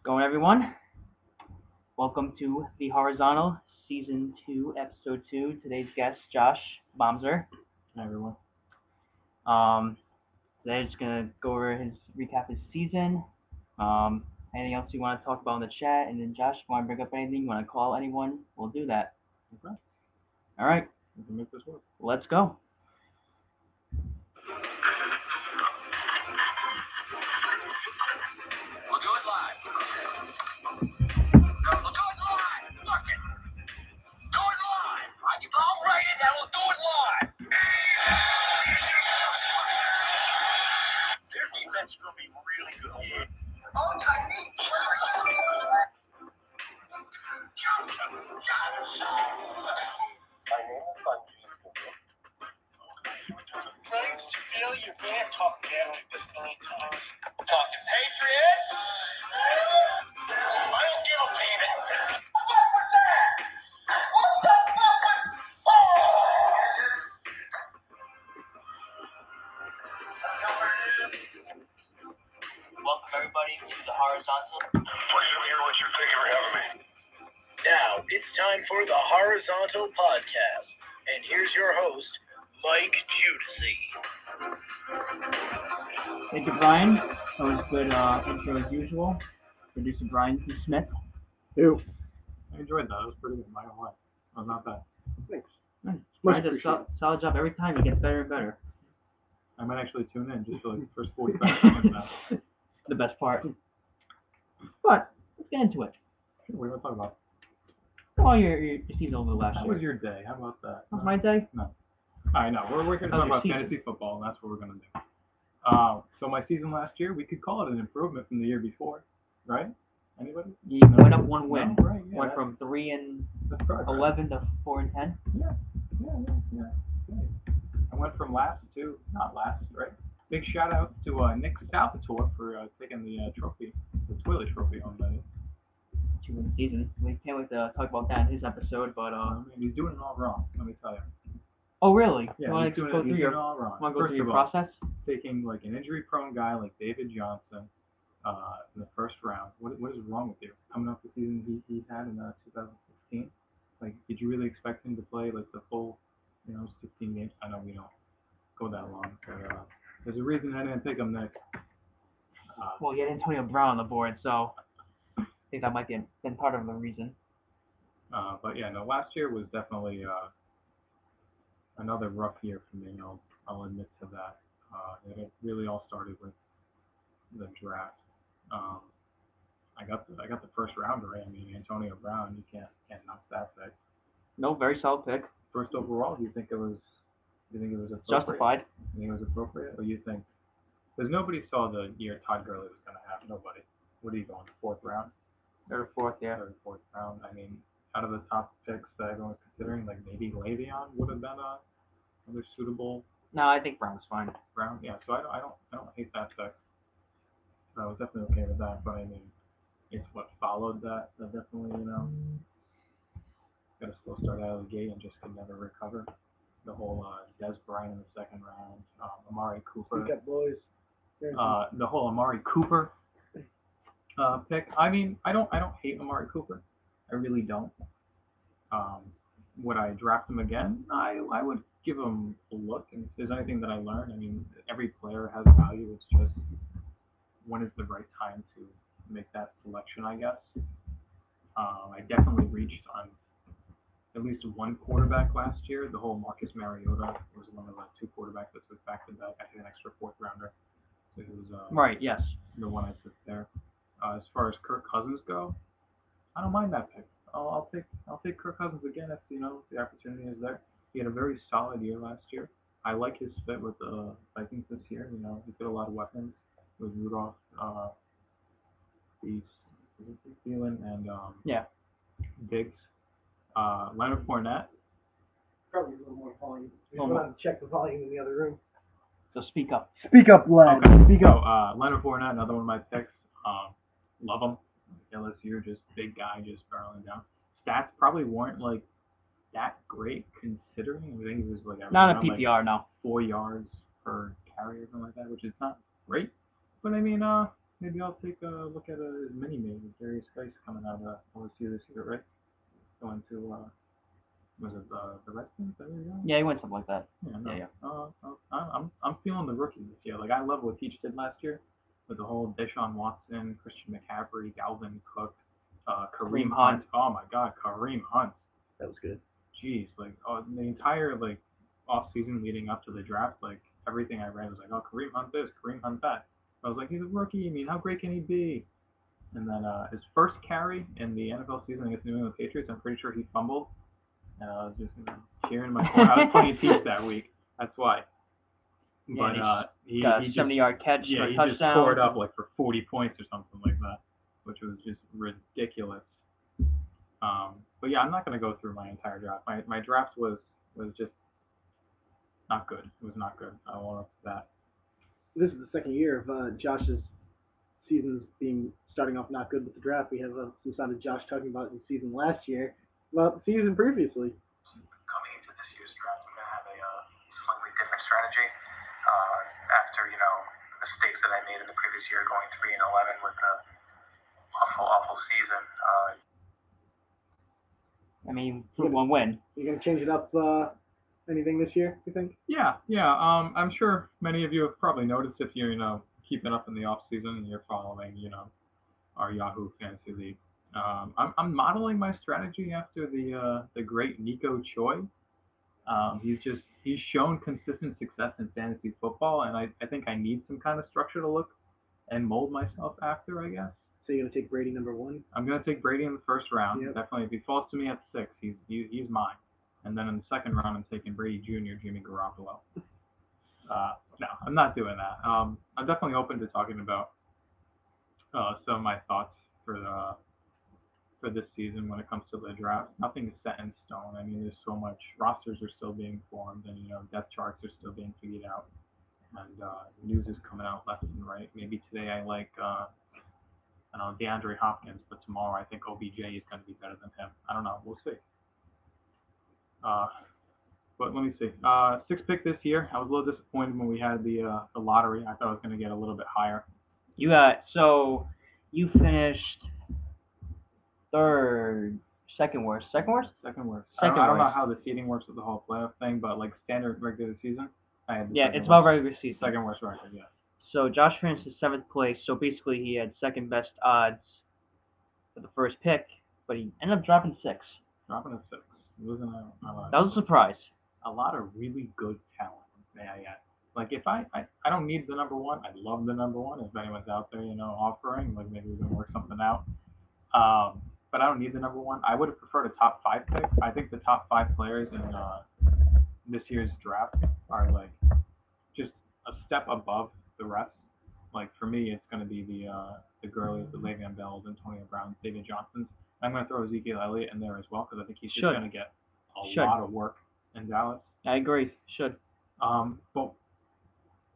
Going, everyone? Welcome to The Horizontal, Season 2, Episode 2. Today's guest, Josh Bomser. Hi, everyone. Today, just going to go over recap his season. Anything else you want to talk about in the chat? And then, Josh, if you want to bring up anything, you want to call anyone, we'll do that. Okay. All right. We can make this work. Let's go. We'll do it live. No, we'll do it live. Look it. Do it live. I'll write it and we'll do it live. Their defense is going to be really good. Yeah. Oh, Chinese. My name is Bungie. Playing to feel you can't talk again like this many times. Talking Patriots? I don't give a peanut. What was that? What the fuck was... Welcome, everybody, to The Horizontal. Pleasure to hear what you're thinking for having me. Now, it's time for the Horizontal Podcast. And here's your host, Mike Judici. Thank you, Brian. That was a good intro as usual. Producer Brian P. Smith. Ew. I enjoyed that. It was pretty good. Not gonna lie. It was not bad. Thanks. Brian does a solid job every time. He gets better and better. I might actually tune in just for like the first 45 seconds now. The best part. But let's get into it. Sure, what do you want to talk about? Well, your season over the last How year. was your day? How about that? How was my day? I know. We're here to How was talk your about season? fantasy football, and that's what we're going to do. So my season last year, we could call it an improvement from the year before, right? Anybody? You went up one win. No, right, yeah, Went from 3-11 that's progress. to 4-10. Yeah. I went from last to not last, right? Big shout out to Nick Salvatore for taking the trophy, the toilet trophy home, that is. 2-win season. We can't wait to talk about that in his episode. But He's doing it all wrong, let me tell you. oh really? Yeah, you want he's to doing go it, through he's your doing it all wrong. Want to go First through your of all, process? taking like an injury-prone guy like David Johnson in the first round. What is wrong with you? Coming off the season he had in 2016, like, did you really expect him to play like the full, 16 games? I know we don't go that long, but there's a reason I didn't pick him next. Well, you had Antonio Brown on the board, so I think that might be been part of the reason. But yeah, no, last year was definitely another rough year for me. I'll admit to that. And it really all started with the draft. I got the first rounder. Right? I mean, Antonio Brown. You can't knock that pick. No, very solid pick. First overall, do you think it was appropriate? Justified. You think it was appropriate, or you think? Because nobody saw the year Todd Gurley was going to have. Nobody. What are you going? Fourth round? Third or fourth, yeah. Third, fourth round. I mean, out of the top picks that everyone was considering, like maybe Le'Veon would have been another suitable No, I think Brown's fine. round. Yeah, so I don't hate that pick. I was definitely okay with that, but I mean, it's what followed that definitely, got a slow start out of the gate and just could never recover. The whole Des Bryant in the second round, Amari Cooper. Speak up, boys. The whole Amari Cooper pick. I mean, I don't hate Amari Cooper. I really don't. Would I draft him again? I would give him a look. And if there's anything that I learned, I mean, every player has value. It's just when is the right time to make that selection, I guess. I definitely reached on at least one quarterback last year. The whole Marcus Mariota was one of the two quarterbacks that took back-to-back. I think an extra fourth rounder. So he was Right. Yes. the one I took there. As far as Kirk Cousins go, I don't mind that pick. I'll take Kirk Cousins again if the opportunity is there. He had a very solid year last year. I like his fit with the Vikings this year. He got a lot of weapons with Rudolph, Thielen, and Diggs. Leonard Fournette. Probably a little more volume. We just wanted to check the volume in the other room. So speak up. Speak up, lad. Okay. Speak up. So Leonard Fournette, another one of my picks. Love him. LSU, just big guy, just barreling down. Stats probably weren't like that great considering. I think he was like Not a PPR, like no. 4 yards per carry or something like that, which is not great. But I mean, maybe I'll take a look at a mini me with Darius Geis coming out of OSU this year, right? Going to was it the Redskins? There we go. Yeah, he went something like that. Yeah, no. Yeah. I'm feeling the rookie this year. Like I love what Teach did last year with the whole Deshaun Watson, Christian McCaffrey, Dalvin Cook, Kareem Hunt. Oh my God, Kareem Hunt. That was good. Jeez, like the entire like off season leading up to the draft, like everything I read was like, oh, Kareem Hunt this, Kareem Hunt that. I was like, he's a rookie. I mean, how great can he be? And then his first carry in the NFL season against New England Patriots, I'm pretty sure he fumbled. And I was just cheering my corner. I was playing Chiefs that week. That's why. But he got a just 70-yard catch for a touchdown. Just tore it up like for 40 points or something like that, which was just ridiculous. But yeah, I'm not going to go through my entire draft. My draft was just not good. It was not good. I won't up to that. This is the second year of Josh's seasons starting off not good with the draft. We have some sound of Josh talking about the season last year, about the season previously. Coming into this year's draft, I'm going to have a slightly different strategy. After, the mistakes that I made in the previous year, going 3-11 with the awful season. I mean, for one win. You're going to change it up anything this year, you think? Yeah. I'm sure many of you have probably noticed if you're, keeping up in the off season and you're following, our Yahoo Fantasy League. I'm modeling my strategy after the great Nico Choi. He's shown consistent success in fantasy football, and I think I need some kind of structure to look and mold myself after, I guess. So you're going to take Brady number 1? I'm going to take Brady in the first round. Yep. Definitely. If he falls to me at 6, he's mine. And then in the second round, I'm taking Brady Jr., Jimmy Garoppolo. No, I'm not doing that. I'm definitely open to talking about some of my thoughts for this season when it comes to the draft. Nothing is set in stone. I mean, there's so much. Rosters are still being formed, and depth charts are still being figured out, and news is coming out left and right. Maybe today I like DeAndre Hopkins, but tomorrow I think OBJ is going to be better than him. I don't know. We'll see. But let me see. 6th pick this year. I was a little disappointed when we had the lottery. I thought I was going to get a little bit higher. You finished second worst. Second worst. I don't know how the seeding works with the whole playoff thing, but like standard regular season, I had it's about regular season. Second worst record, yeah. So Josh finished in 7th place. So basically, he had second best odds for the first pick, but he ended up dropping 6. Dropping to 6. Losing a That was a surprise. A lot of really good talent. Yeah. Like if I don't need the number 1. I'd love the number 1 if anyone's out there, offering. Like maybe we can work something out. But I don't need the number 1. I would have preferred a top 5 pick. I think the top 5 players in this year's draft are like just a step above the rest. Like for me, it's going to be the Gurleys, the Le'Veon Bells, Antonio Browns, David Johnsons. I'm going to throw Ezekiel Elliott in there as well because I think he's just going to get a lot of work in Dallas. I agree. Should. But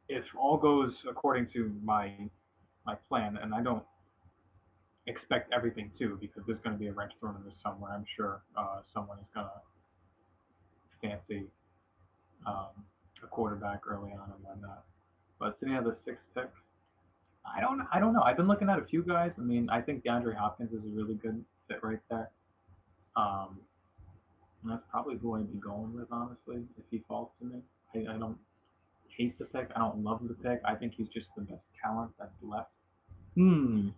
if all goes according to my plan, and I don't expect everything to, because there's going to be a wrench thrown in this somewhere. I'm sure someone is going to fancy a quarterback early on and whatnot. But sitting at the 6th pick, I don't know. I've been looking at a few guys. I mean, I think DeAndre Hopkins is a really good fit right there. And that's probably who I'd be going with, honestly, if he falls to me. I don't hate the pick. I don't love the pick. I think he's just the best talent that's left. So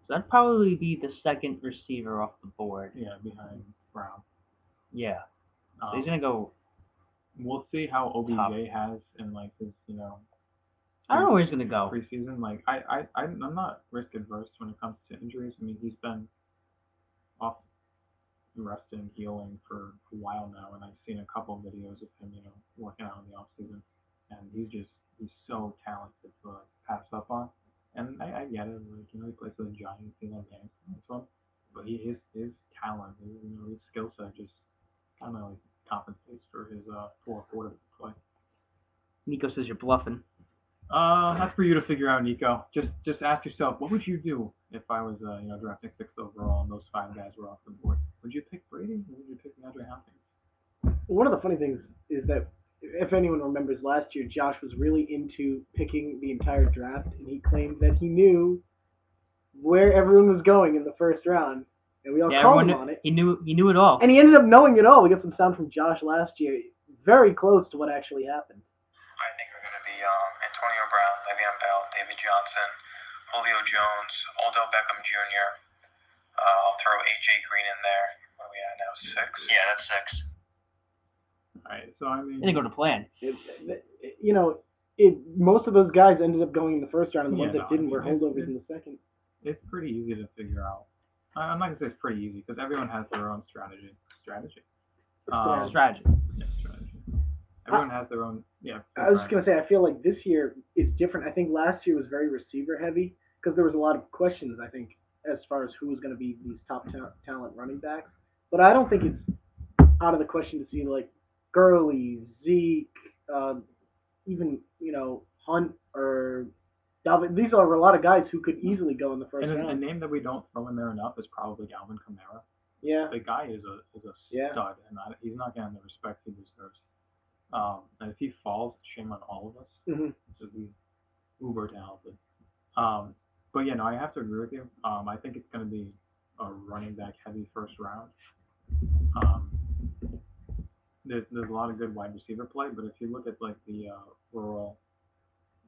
that'd probably be the second receiver off the board. Yeah, behind Brown. Yeah. So he's going to go... We'll see how OBJ has in, like, his, I don't know where he's going to go. Preseason. Like, I'm not risk adverse when it comes to injuries. I mean, he's been off resting, healing for a while now, and I've seen a couple of videos of him, working out in the off season, and he's so talented to pass up on. And I get it, like, he plays for the Giants, he's on the but his talent, his skill set just kind of like compensates for his poor quarterback play. Nico says you're bluffing. That's for you to figure out, Nico. Just ask yourself, what would you do if I was, drafting 6th overall and those 5 guys were off the board? Would you pick Brady or would you pick DeAndre Hopkins? One of the funny things is that if anyone remembers last year, Josh was really into picking the entire draft, and he claimed that he knew where everyone was going in the first round, and we all Yeah, called everyone him on it. he knew it all. And he ended up knowing it all. We got some sound from Josh last year, very close to what actually happened. I think are going to be Antonio Brown, Le'Veon Bell, David Johnson, Julio Jones, Odell Beckham Jr. I'll throw AJ Green in there. What are we at now? 6. Yeah, that's 6. All right, so I mean, He didn't go to plan. Most of those guys ended up going in the first round, and the Yeah, ones that no, I didn't mean, were holdovers in the second. it's pretty easy to figure out. I'm not gonna say it's pretty easy because everyone has their own strategy. Strategy. Yeah, strategy. Everyone has their own. Yeah. I was just gonna say, I feel like this year is different. I think last year was very receiver heavy because there was a lot of questions. I think as far as who was going to be these top talent running backs, but I don't think it's out of the question to see like Gurley, Zeke, even Hunt or Dalvin. These are a lot of guys who could easily go in the first And a round. name that we don't throw in there enough is probably Alvin Kamara. Yeah, The guy is a Yeah. stud, and he's not getting the respect he deserves. And if he falls, shame on all of us. Mhm. Because we uber talented. But yeah, no, I have to agree with you. I think it's going to be a running back heavy first round. There's a lot of good wide receiver play, but if you look at like the overall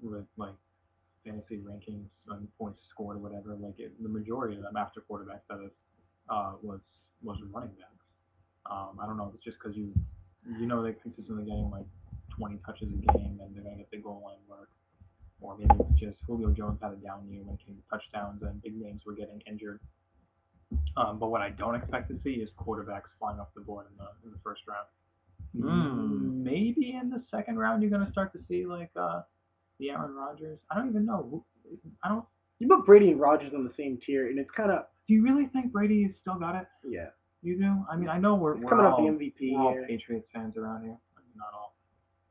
with like fantasy rankings and points scored or whatever, the majority of them after quarterbacks that is was running backs. I don't know if it's just because they're consistently getting like 20 touches a game and they're gonna get the goal line work, or maybe it's just Julio Jones had a down year when it came to touchdowns and big names were getting injured. But what I don't expect to see is quarterbacks flying off the board in the first round. Maybe in the second round you're gonna start to see like the Aaron Rodgers. I don't even know. I don't. You put Brady and Rodgers on the same tier, and it's kind of Do you really think Brady still got it? yeah. You do? I mean, I know we're coming all, off the MVP we're all year. Patriots fans around here. I mean, not all,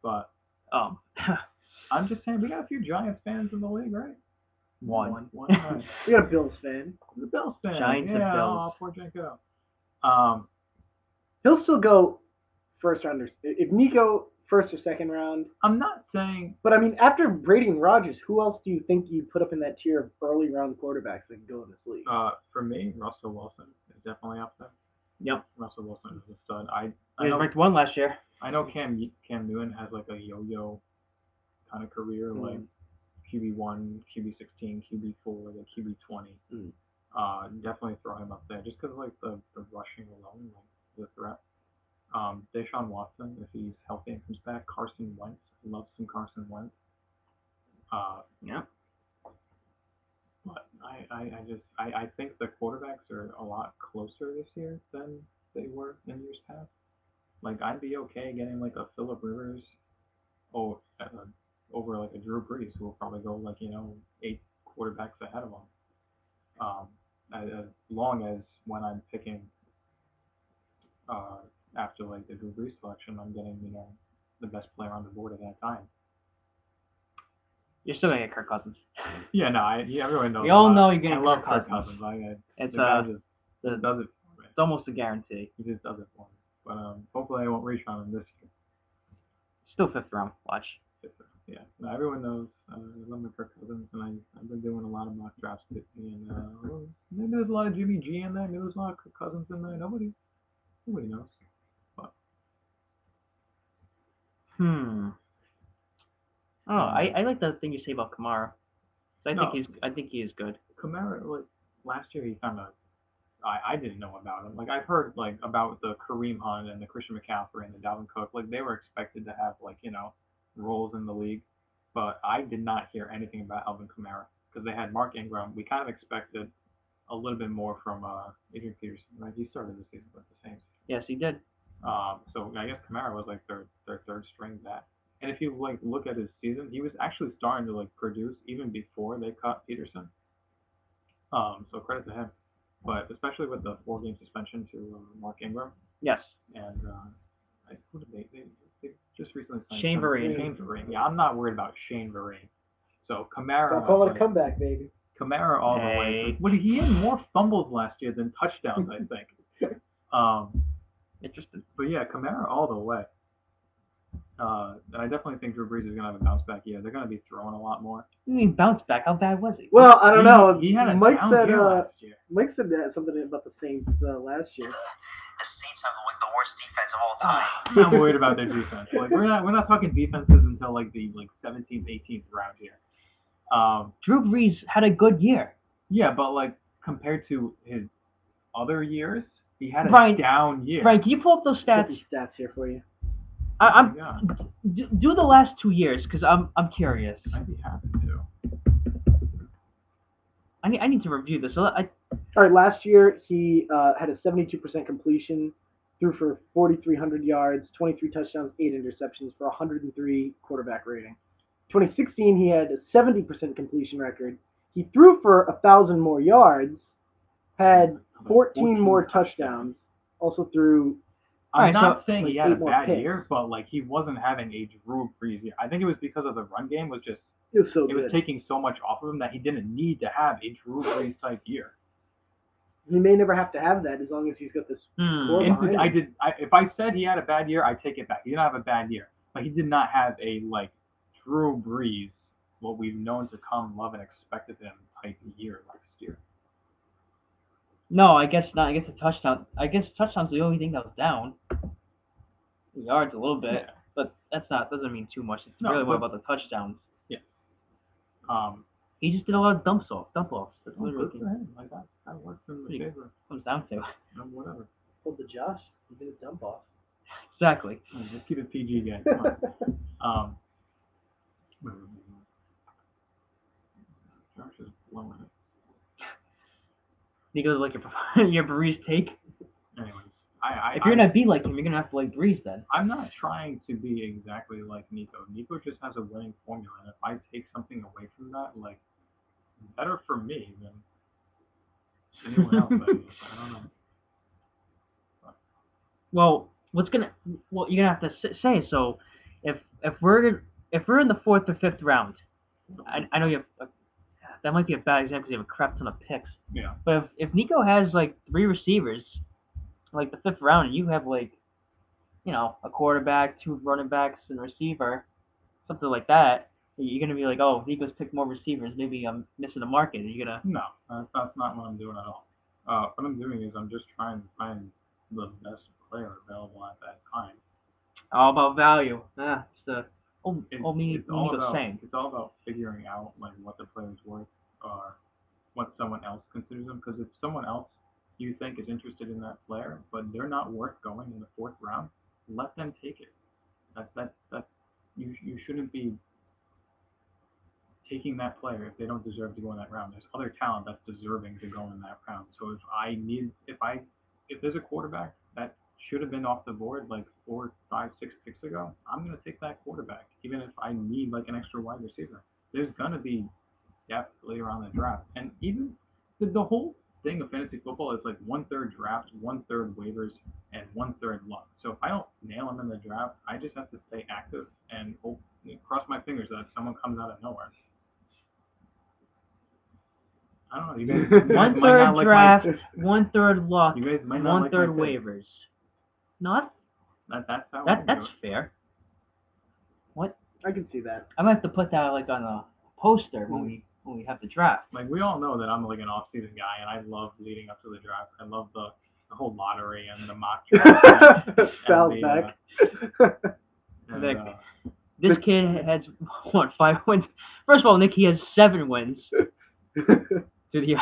but Um, I'm just saying we got a few Giants fans in the league, right? one. Nice. We got a Bills fan. The Bills fan. Giants and yeah, Bills. Oh, poor Janko. He'll still go first rounders. If Nico first or second round. I'm not saying. But I mean, after Brady and Rodgers, who else do you think you put up in that tier of early round quarterbacks that can go in this league? For me, Russell Wilson is definitely up there. Yep. Russell Wilson is a stud. I He was know, ranked 1 last year. I know Cam Newton has like a yo-yo kind of career, like QB1, QB16, QB4, like QB20. Definitely throw him up there just because like the rushing alone, like the threat. Deshaun Watson, if he's healthy and comes back. Carson Wentz, I love some Carson Wentz. Yeah. But I think the quarterbacks are a lot closer this year than they were in years past. Like I'd be okay getting like a Phillip Rivers, over like a Drew Brees, who will probably go like 8 quarterbacks ahead of him. As long as when I'm picking after like the Drew Brees selection, I'm getting the best player on the board at that time. You're still gonna get Kirk Cousins. Yeah, no, everyone knows. We all know you're I gonna love get Kirk Cousins. Cousins. It's the guy just does it for me. It's almost a guarantee. He just does it for me. But hopefully I won't reach on him this year. Still 5th round. Watch. Yeah, no, everyone knows. I love my Kirk Cousins, and I've been doing a lot of mock drafts lately, and maybe there's a lot of Jimmy G in there. Maybe there's a lot of Kirk Cousins in there. Nobody knows. But Oh, I like the thing you say about Kamara. No. I think he is good. Kamara, like last year, he kind of. I didn't know about him. Like I've heard like about the Kareem Hunt and the Christian McCaffrey and the Dalvin Cook. Like they were expected to have like roles in the league, but I did not hear anything about Alvin Kamara because they had Mark Ingram. We kind of expected a little bit more from Adrian Peterson, right? He started the season with the Saints. Yes, he did. So I guess Kamara was like their third string back. And if you like look at his season, he was actually starting to like produce even before they cut Peterson. So credit to him. But especially with the 4-game suspension to Mark Ingram. Yes. And who did they just recently signed Shane Vereen. Shane Vereen. Yeah, I'm not worried about Shane Vereen. So Kamara. Don't call it a comeback, baby. Kamara all the way. What he had more fumbles last year than touchdowns, I think. Interesting. But yeah, Kamara all the way. And I definitely think Drew Brees is going to have a bounce back year. They're going to be throwing a lot more. I mean, bounce back. How bad was he? Well, I don't know. He had a Mike down said year last year. Mike said that something about the Saints last year. The Saints have like the worst defense of all time. I'm not worried about their defense. Like we're not talking defenses until like the 17th, 18th round here. Drew Brees had a good year. Yeah, but like compared to his other years, he had a Brian- down year. Frank, can you pull up those Got stats? these stats here for you. Yeah, Do the last 2 years because I'm curious. I'd be happy to. I need to review this. All right, last year he had a 72% completion, threw for 4,300 yards, 23 touchdowns, 8 interceptions for 103 quarterback rating. 2016 he had a 70% completion record. He threw for 1,000 more yards, had 14 more touchdowns, also threw. I'm Alright, not so, saying like, he had a 8 more bad picks. year, but like he wasn't having a Drew Brees year. I think it was because of the run game was just It was so it was good. taking so much off of him that he didn't need to have a Drew Brees type year. He may never have to have that as long as he's got this core Hmm. behind him. If I said he had a bad year, I take it back. He didn't have a bad year, but he did not have a like Drew Brees, what we've known to come, love, and expect of him type year last year. No, I guess not. I guess the touchdown. I guess touchdown's the only thing that was down. Yards a little bit, Yeah. but doesn't mean too much. It's No, really more but- about the touchdowns. Um, He just did a lot of dump offs. That's oh, literally good for him. Like that works in the Yeah. favor. comes down to. Whatever. Pulled the Josh. He did a dump off. Exactly. Just keep it PG, guys. Come on. Josh is blowing it. Nico's like your Breeze take. Anyways, If you're gonna be like him, you're gonna have to like Breeze then. I'm not trying to be exactly like Nico. Nico just has a winning formula, and if I take something away from that, like, better for me than anyone else. I don't know. Well, you're gonna have to say so. If we're in the 4th or 5th round, I know you have that might be a bad example because you have a crap ton of picks. Yeah. But if Nico has like 3 receivers, like the 5th round, and you have like, a quarterback, 2 running backs, and a receiver, something like that, you're gonna be like, oh, Nico's picked more receivers. Maybe I'm missing the market. You're gonna. No, that's not what I'm doing at all. What I'm doing is I'm just trying to find the best player available at that time. All about value. It's the old me It's all Nico's about saying. it's all about figuring out like what the player's worth or what someone else considers them. Because if someone else you think is interested in that player, but they're not worth going in the 4th round, let them take it. That you shouldn't be taking that player if they don't deserve to go in that round. There's other talent that's deserving to go in that round. So if there's a quarterback that should have been off the board like 4, 5, 6 picks ago, I'm gonna take that quarterback, even if I need like an extra wide receiver. There's gonna be depth later on in the draft, and even the whole thing of fantasy football is like 1/3 draft, 1/3 waivers, and 1/3 luck. So if I don't nail them in the draft, I just have to stay active and hope, cross my fingers that someone comes out of nowhere. I don't know. You guys might 1/3 not like draft, 1/3 luck, You guys might not like my 1/3 pick. waivers. No, That's how I do that's it. fair. What? I can see that. I'm gonna have to put that like on a poster when we have the draft. Like we all know that I'm like an off-season guy, and I love leading up to the draft. I love the whole lottery and the mock draft. Sal's and back. and, Nick. This kid has 5 wins. First of all, Nick, he has 7 wins. To the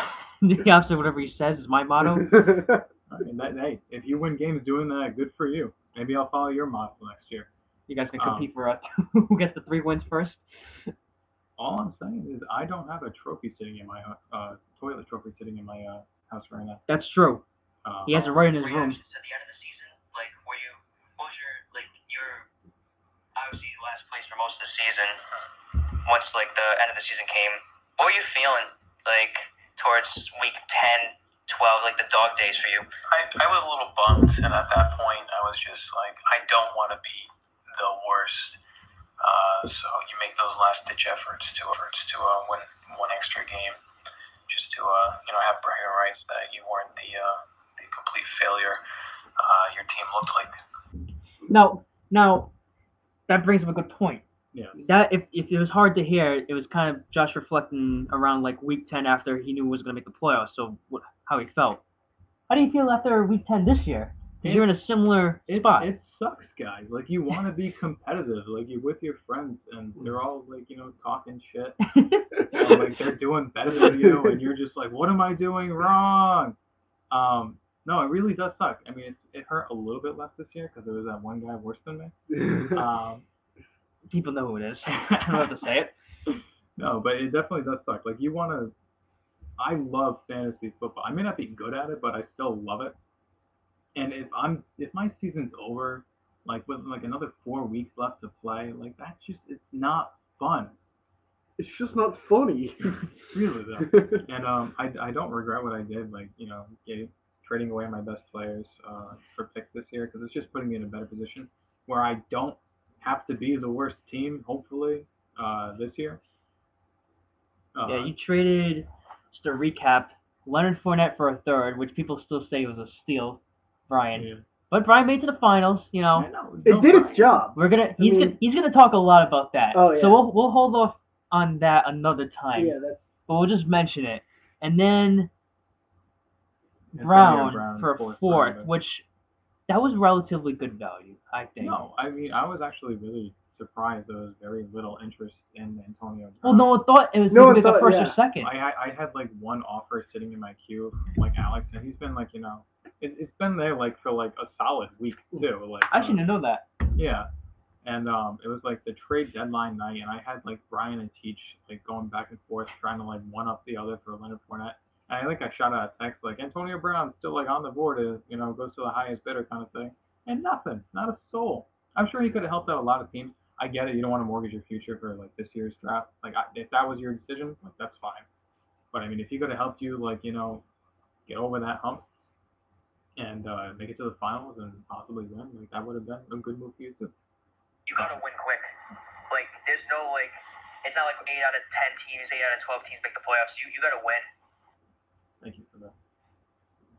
opposite of whatever he says is my motto. hey, if you win games doing that, good for you. Maybe I'll follow your model next year. You guys can compete for who gets the 3 wins first. All I'm saying is I don't have a trophy sitting in my toilet trophy sitting in my house right now. That's true. He has it right in his room. Reactions at the end of the season, like what was your obviously last place for most of the season. Once like the end of the season came, what were you feeling like towards week 10, 12, like the dog days for you? I was a little bummed, and at that point I was just like, I don't want to be the worst. So you make those last ditch efforts to win one extra game, just to have bragging rights that you weren't the complete failure your team looked like. Now, that brings up a good point. Yeah. That if it was hard to hear, it was kind of Josh reflecting around like week 10 after he knew he was going to make the playoffs. So how he felt. How do you feel after week 10 this year? Because you're in a similar spot. It sucks, guys. Like, you want to be competitive. Like, you're with your friends, and they're all, like, talking shit. And, like, they're doing better than you, and you're just like, what am I doing wrong? No, it really does suck. I mean, it hurt a little bit less this year because there was that one guy worse than me. People know who it is. I don't have to say it. No, but it definitely does suck. Like, you want to... I love fantasy football. I may not be good at it, but I still love it. And if my season's over, like with like another 4 weeks left to play, like it's not fun. It's just not funny. Really though. And I don't regret what I did, like trading away my best players for picks this year because it's just putting me in a better position where I don't have to be the worst team. Hopefully, this year. Yeah, you traded. Just to recap, Leonard Fournette for a third, which people still say was a steal, Brian. Yeah. But Brian made it to the finals. It did its job. He's gonna talk a lot about that. Oh, yeah. So we'll hold off on that another time. Yeah, but we'll just mention it. And then Brown for fourth, which that was relatively good value, I think. No, I mean I was actually really surprised there was very little interest in Antonio Brown. Well, no one thought it was the first or second. I had like one offer sitting in my queue, like Alex, and he's been like, it's been there like for like a solid week too. Like I didn't know that. Yeah, and it was like the trade deadline night, and I had like Brian and Teach like going back and forth trying to like one up the other for Leonard Fournette. And I think I shot out a text like Antonio Brown still like on the board, goes to the highest bidder kind of thing, and nothing, not a soul. I'm sure he could have helped out a lot of teams. I get it. You don't want to mortgage your future for like this year's draft. Like if that was your decision, like that's fine. But I mean, if he could have helped you, like get over that hump and make it to the finals and possibly win, like that would have been a good move for you too. You gotta win quick. Like there's no like, it's not like 8 out of 10 teams, 8 out of 12 teams make the playoffs. You gotta win. Thank you for that.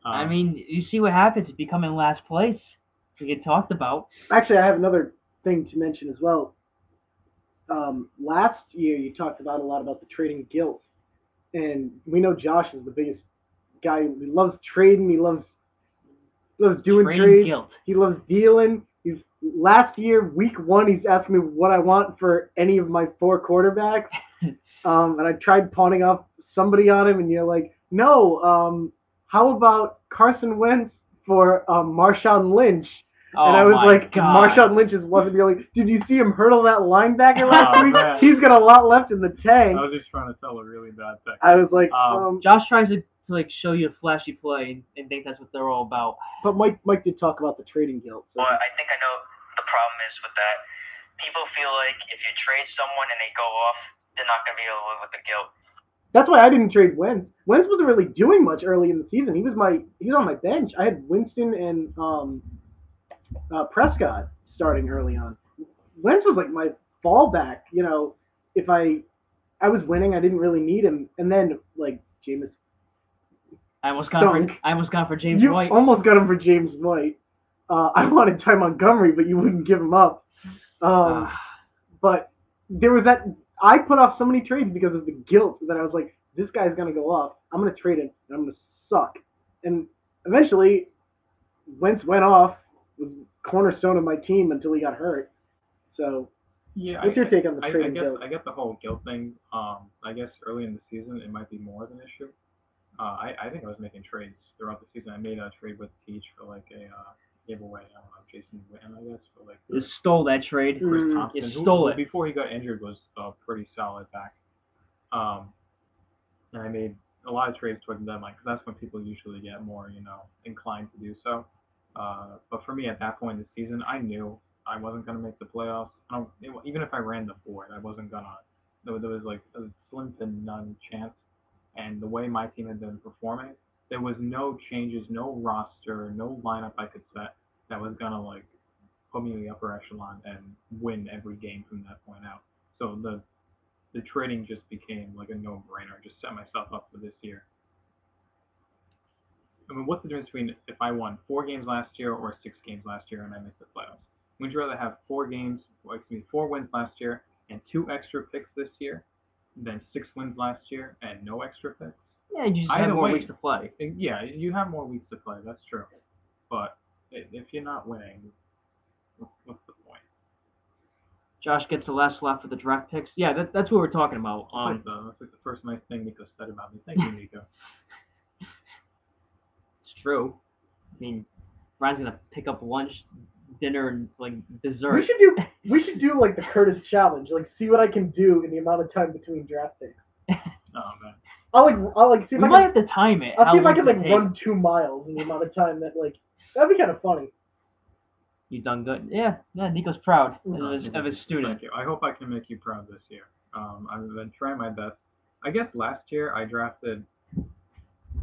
I mean, you see what happens if you come in last place. You get talked about. Actually, I have another thing to mention as well. Last year, you talked about a lot about the trading guilt, and we know Josh is the biggest guy. He loves trading. He loves doing trades. Guilt. He loves dealing. Last year, week 1, he's asking me what I want for any of my 4 quarterbacks, and I tried pawning off somebody on him, and you're like, no. How about Carson Wentz for Marshawn Lynch? Oh, and I was like, God. Marshawn Lynch is wasn't like, did you see him hurdle that linebacker last week? Man. He's got a lot left in the tank. I was just trying to tell a really bad text. I was like, Josh tries to like show you a flashy play and think that's what they're all about. But Mike did talk about the trading guilt. So. Well, I think I know the problem is with that. People feel like if you trade someone and they go off, they're not going to be able to live with the guilt. That's why I didn't trade Wentz. Wentz wasn't really doing much early in the season. He was on my bench. I had Winston and Prescott starting early on. Wentz was like my fallback. If I was winning, I didn't really need him. And then like Jameis. I almost gone for James White. You almost got him for James White. I wanted Ty Montgomery, but you wouldn't give him up. But there was that. I put off so many trades because of the guilt that I was like, this guy's going to go off. I'm going to trade him, and I'm going to suck. And eventually, Wentz went off, was cornerstone of my team until he got hurt. So, yeah, what's your take on the trading guilt? I get the whole guilt thing. I guess early in the season, it might be more of an issue. I think I was making trades throughout the season. I made a trade with Teach for like a giveaway. I don't know, Jason Witten, I guess, for like. You stole that trade. Chris Thompson, You stole it. Before he got injured, was a pretty solid back. And I made a lot of trades toward the deadline because that's when people usually get more, inclined to do so. But for me, at that point in the season, I knew I wasn't going to make the playoffs. Even if I ran the board, I wasn't going to. There was like a slim to none chance. And the way my team had been performing, there was no changes, no roster, no lineup I could set that was going to like put me in the upper echelon and win every game from that point out. So the trading just became like a no-brainer. Just set myself up for this year. I mean, what's the difference between if I won 4 games last year or 6 games last year and I missed the playoffs? Would you rather have 4 wins last year and 2 extra picks this year, than 6 wins last year and no extra picks? Yeah, you just Either have more way, weeks to play. yeah, you have more weeks to play. That's true. But if you're not winning, what's the point? Josh gets the last slot for the draft picks. Yeah, that's what we're talking about. That's like the first nice thing Nico said about me. Thank you, Nico. It's true. I mean, Ryan's gonna pick up lunch, dinner, and like dessert. We should do like the Curtis challenge. Like, see what I can do in the amount of time between draft picks. Oh man. I'll like see if We I might can. have to time it. I'll how see if I long can does like it take? run 2 miles in the amount of time that like that'd be kind of funny. You done good. Yeah, Nico's proud Oh, of his student. Thank you. I hope I can make you proud this year. I've been trying my best. I guess last year I drafted.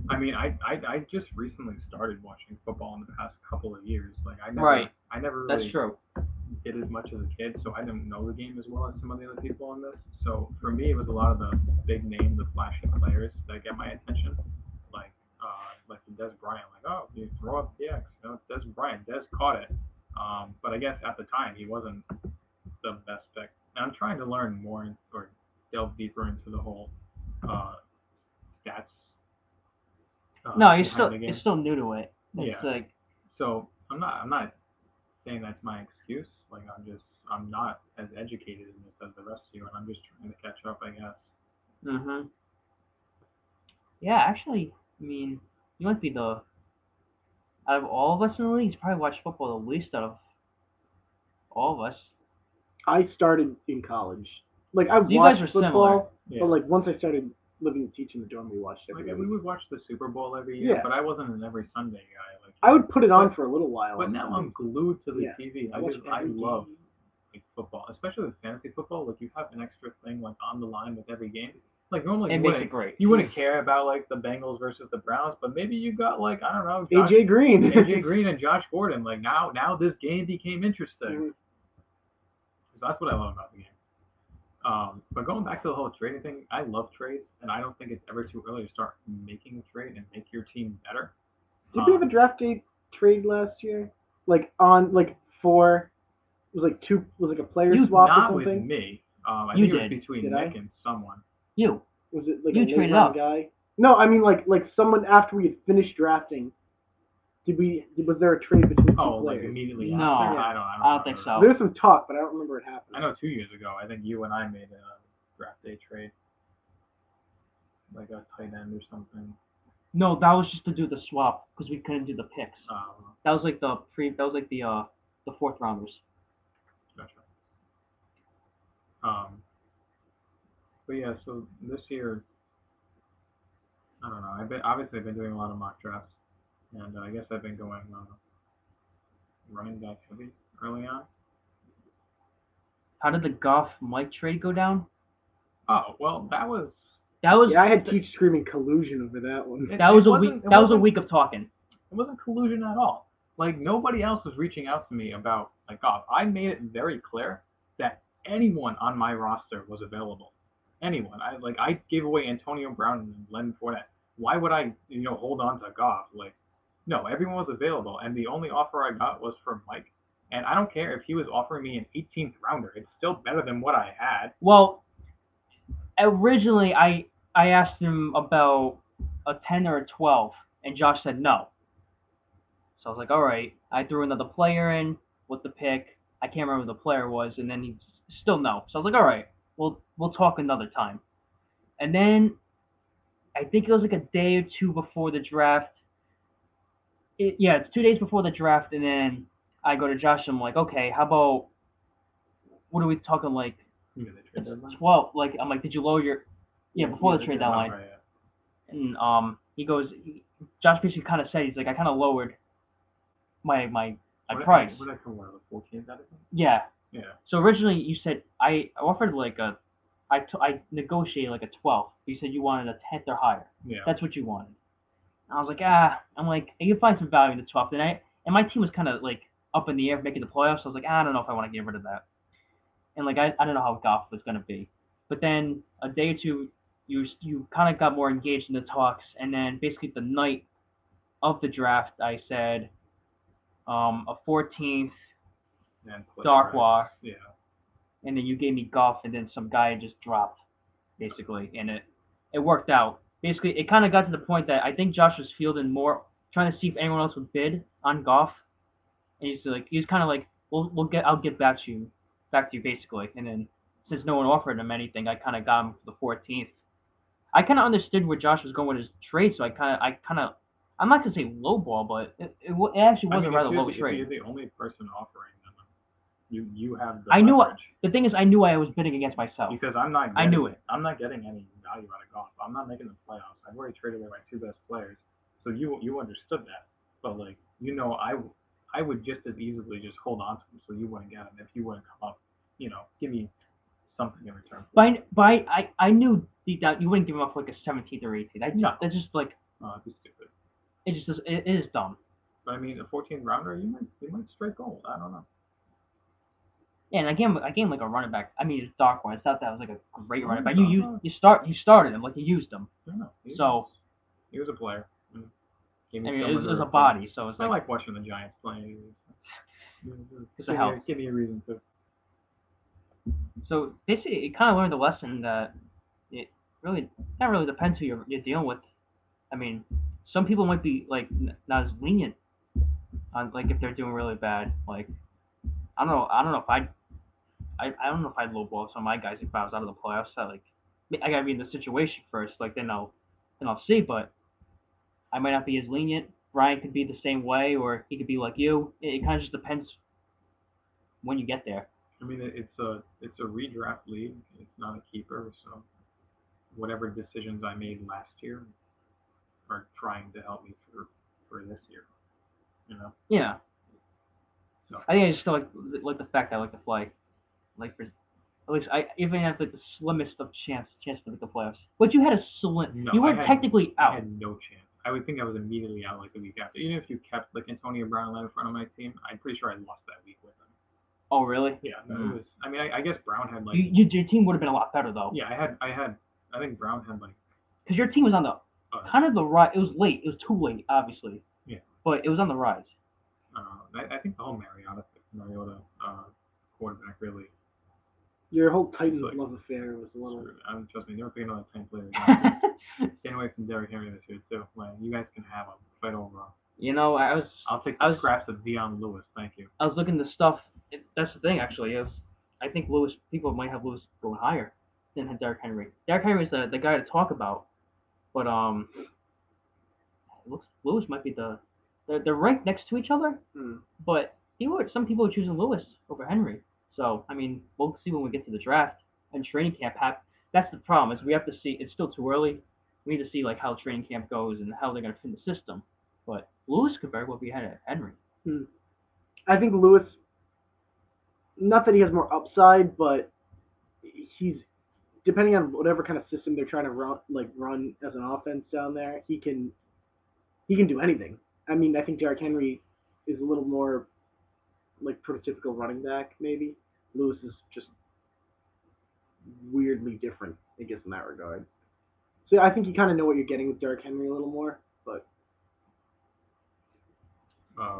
I mean, I just recently started watching football in the past couple of years. Like I never That's really true. did as much as a kid, so I didn't know the game as well as some of the other people in this. So for me, it was a lot of the big name, the flashy players that get my attention, like the Des Bryant. Like, oh, you throw up the X, Des Bryant. Des caught it. But I guess at the time he wasn't the best pick. And I'm trying to learn more or delve deeper into the whole stats. No, behind the game. you're still new to it. It's Yeah. like So I'm not saying that's my excuse. Like I'm not as educated in this as the rest of you, and I'm just trying to catch up, I guess. Mhm. Yeah, actually, I mean, you might be the out of all of us in the league, you probably watch football the least out of all of us. I started in college. Like I You guys watched were football, similar. Yeah. but like once I started living and teaching the dorm, we watched every Like week. we would watch the Super Bowl every year, Yeah. but I wasn't an every Sunday guy. Like I would put it on for a little while. But on now Sundays. I'm glued to the Yeah. TV. I watch I every love game. like football, especially with fantasy football. Like you have an extra thing like on the line with every game. Like normally It you makes wouldn't it great. you wouldn't care about like the Bengals versus the Browns, but maybe you got like I don't know AJ Green. AJ Green and Josh Gordon. Like now this game became interesting. Mhm. So that's what I love about the game. But going back to the whole trading thing, I love trades, and I don't think it's ever too early to start making a trade and make your team better. Did we have a draft day trade last year? Like on like 4. It was like 2. It was like a player swap or Not something. with me. I You think it was did. between Did Nick I? and someone. You. Was it like You a late traded round up. guy? No, I mean like someone after we had finished drafting. Was there a trade between 2 Oh, like players? immediately No. after? Yeah. I don't I don't think remember. so. There was some talk, but I don't remember it happening. I know 2 years ago, I think you and I made a draft day trade. Like a tight end or something. No, that was just to do the swap because we couldn't do the picks. That was like the fourth rounders. Gotcha. But yeah, so this year, I don't know. I've been doing a lot of mock drafts, and I guess I've been going running back heavy early on. How did the Goff Mike trade go down? Oh well, that was Yeah, I had Teach screaming collusion over that one. that was it a week. wasn't- it That was a wasn't- week of talking. It wasn't collusion at all. Like nobody else was reaching out to me about like Goff. I made it very clear that anyone on my roster was available. Anyone. I gave away Antonio Brown and Leonard Fournette. Why would I hold on to Goff? Like no, everyone was available, and the only offer I got was for Mike. And I don't care if he was offering me an 18th rounder. It's still better than what I had. Well, originally I asked him about a 10 or a 12, and Josh said no. So I was like, all right. I threw another player in with the pick. I can't remember who the player was, and then he still no. So I was like, all right, we'll talk another time. And then I think it was like a day or two before the draft. It's 2 days before the draft, and then I go to Josh. And I'm like, okay, how about what are we talking like? You know, the trade deadline? 12. Like I'm like, did you lower your before the trade deadline? Right, yeah. And he goes, Josh basically kind of said he's like, I kind of lowered my price. What did I come out of the 14th out of it? Yeah. Yeah. So originally you said I offered like I negotiated like a 12. You said you wanted a 10th or higher. Yeah. That's what you wanted. And I was like, I'm like, you can find some value in the 12th. And my team was kind of like up in the air making the playoffs. So I was like, I don't know if I want to get rid of that. And like I don't know how Goff was gonna be. But then a day or two, you kind of got more engaged in the talks, and then basically the night of the draft, I said a 14th And play Darkwa, Yeah. and then you gave me Goff, and then some guy just dropped, basically, and it worked out. Basically, it kind of got to the point that I think Josh was fielding more, trying to see if anyone else would bid on Goff, and he's kind of like, I'll get back to you basically, and then since no one offered him anything, I kind of got him for the 14th. I kind of understood where Josh was going with his trade, so I'm not gonna say lowball, but it actually was a rather low if trade. you're the only person offering them, you have the I knew leverage. the thing is I knew I was bidding against myself. Because I'm not. I knew it. I'm not getting any value out of Goff. I'm not making the playoffs. I've already traded away my two best players, so you understood that. But like I would just as easily just hold on to him so you wouldn't get him if you wouldn't come up, give me something in return. But I knew deep down you wouldn't give him up for like a 17th or 18th. No. That's just like It'd be stupid. it is dumb. But I mean, a 14th rounder, you might strike gold. I don't know. Yeah, and I gave him like a running back. I mean, it's dark one. It's not that was like a great running back. No. You started him like you used him. No. So he was a player. I mean, it was a body, so it's I like like watching the Giants play. help. Give me a reason to. So basically, it kind of learned the lesson that it really not really depends who you're dealing with. I mean, some people might be like not as lenient on like if they're doing really bad. Like I don't know if I don't know if I'd lowball some of my guys if I was out of the playoffs. So, like I gotta be in the situation first. Like then I'll see. But I might not be as lenient. Ryan could be the same way, or he could be like you. It kind of just depends when you get there. I mean, it's a redraft league. It's not a keeper, so whatever decisions I made last year are trying to help me for this year. Yeah. So I think I just feel like the fact that I like to fly, like for at least I even have like the slimmest of chance to make the playoffs. But you had a slim. You were technically out. I had no chance. I would think I was immediately out like the week after. Even if you kept like Antonio Brown and Leonard Fournette on my team, I'm pretty sure I lost that week with him. Oh really? Yeah, no, it was. I mean, I guess Brown had like. Your team would have been a lot better though. Yeah, I think Brown had like. Because your team was on the kind of the rise. It was late. It was too late, obviously. Yeah. But it was on the rise. I think the whole Mariota quarterback really. Your whole Titans love affair was a little. Trust me, never picking on a 10 player. Staying away from Derrick Henry this year too. Like, you guys can have him. Fight overall. I'll take the scraps of Dion Lewis. Thank you. I was looking at the stuff. That's the thing, actually. I think people might have Lewis going higher than Derrick Henry. Derrick Henry is the guy to talk about, but Lewis might be they're ranked next to each other, but some people are choosing Lewis over Henry. So I mean, we'll see when we get to the draft and training camp. That's the problem is we have to see. It's still too early. We need to see like how training camp goes and how they're going to fit the system. But Lewis could very well be ahead of Henry. I think Lewis. Not that he has more upside, but he's depending on whatever kind of system they're trying to run as an offense down there. He can do anything. I mean, I think Derrick Henry is a little more like prototypical running back, maybe. Lewis is just weirdly different, I guess, in that regard. So I think you kind of know what you're getting with Derrick Henry a little more, but.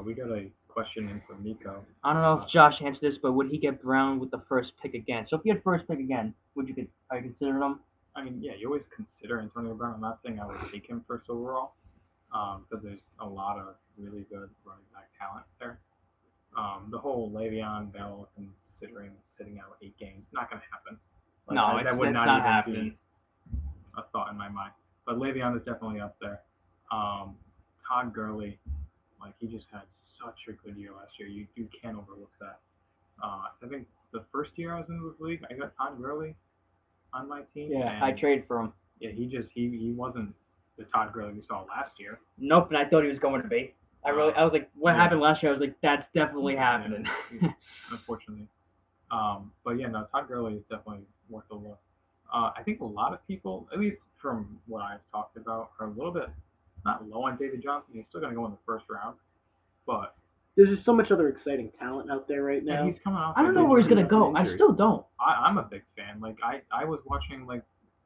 We got a question in from Nico. I don't know if Josh answered this, but would he get Brown with the first pick again? So if you had first pick again, are you consider him? I mean, yeah, you always consider Antonio Brown. I'm not saying I would take him first overall, because there's a lot of really good running back talent there. The whole Le'Veon Bell considering sitting out 8 games, not going to happen. That would not even happen. Be a thought in my mind. But Le'Veon is definitely up there. Todd Gurley, he just had such a good year last year. You can't overlook that. I think the first year I was in the league, I got Todd Gurley on my team. Yeah, I traded for him. Yeah, he wasn't the Todd Gurley we saw last year. Nope, and I thought he was going to be. I was like, what happened last year? I was like, that's definitely happening. Yeah, unfortunately. But yeah, no, Todd Gurley is definitely worth a look. I think a lot of people, at least from what I've talked about, are a little bit not low on David Johnson. He's still going to go in the first round, but there's just so much other exciting talent out there right now. Yeah, he's coming off. I don't know where he's going to go. I still don't. I'm a big fan. I was watching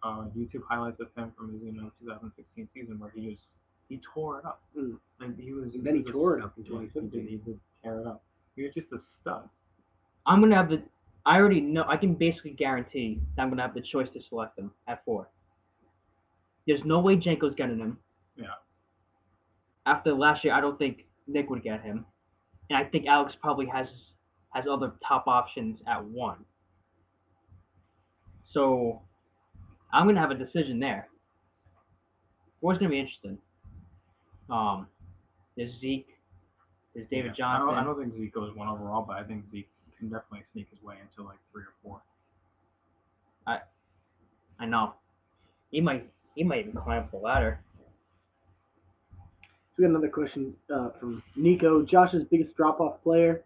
YouTube highlights of him from his 2016 season where he tore it up. And then he tore it up in 2017. He did tear it up. He was just a stud. I'm gonna have the. I already know. I can basically guarantee that I'm gonna have the choice to select him at 4. There's no way Janko's getting him. Yeah. After last year, I don't think Nick would get him, and I think Alex probably has other top options at 1. So I'm gonna have a decision there. 4's gonna be interesting. Um, there's Zeke, there's David Yeah. I Johnson. don't think Zeke goes 1 overall, but I think Zeke can definitely sneak his way into like 3 or 4. I know. He might even climb up the ladder. So we got another question from Nico. Josh's biggest drop-off player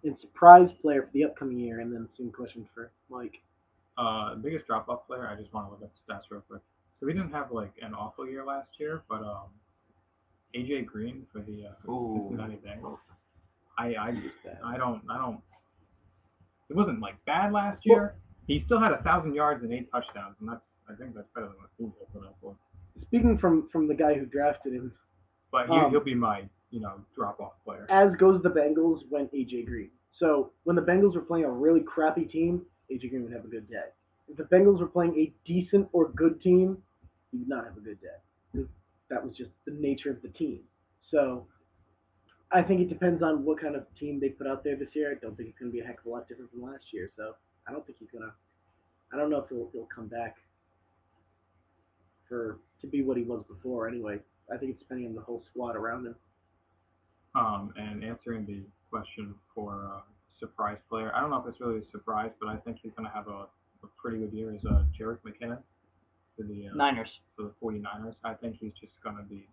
and surprise player for the upcoming year, and then same question for Mike. Biggest drop-off player. I just want to look at the stats real quick. So we didn't have like an awful year last year, but AJ Green for the Cincinnati Bengals. I don't. It wasn't like bad last year. He still had 1,000 yards and 8 touchdowns, and I think that's better than what Google put up for. Speaking from the guy who drafted him, But he'll be my drop-off player. as goes the Bengals went AJ Green. So when the Bengals were playing a really crappy team, AJ Green would have a good day. If the Bengals were playing a decent or good team, he would not have a good day. That was just the nature of the team. So I think it depends on what kind of team they put out there this year. I don't think it's going to be a heck of a lot different from last year. So I don't think he's going to. I don't know if he'll come back to be what he was before. Anyway, I think it's depending on the whole squad around him. And answering the question for surprise player, I don't know if it's really a surprise, but I think he's going to have a pretty good year. Is Jerick McKinnon for the Niners. For the 49ers. I think he's just going to be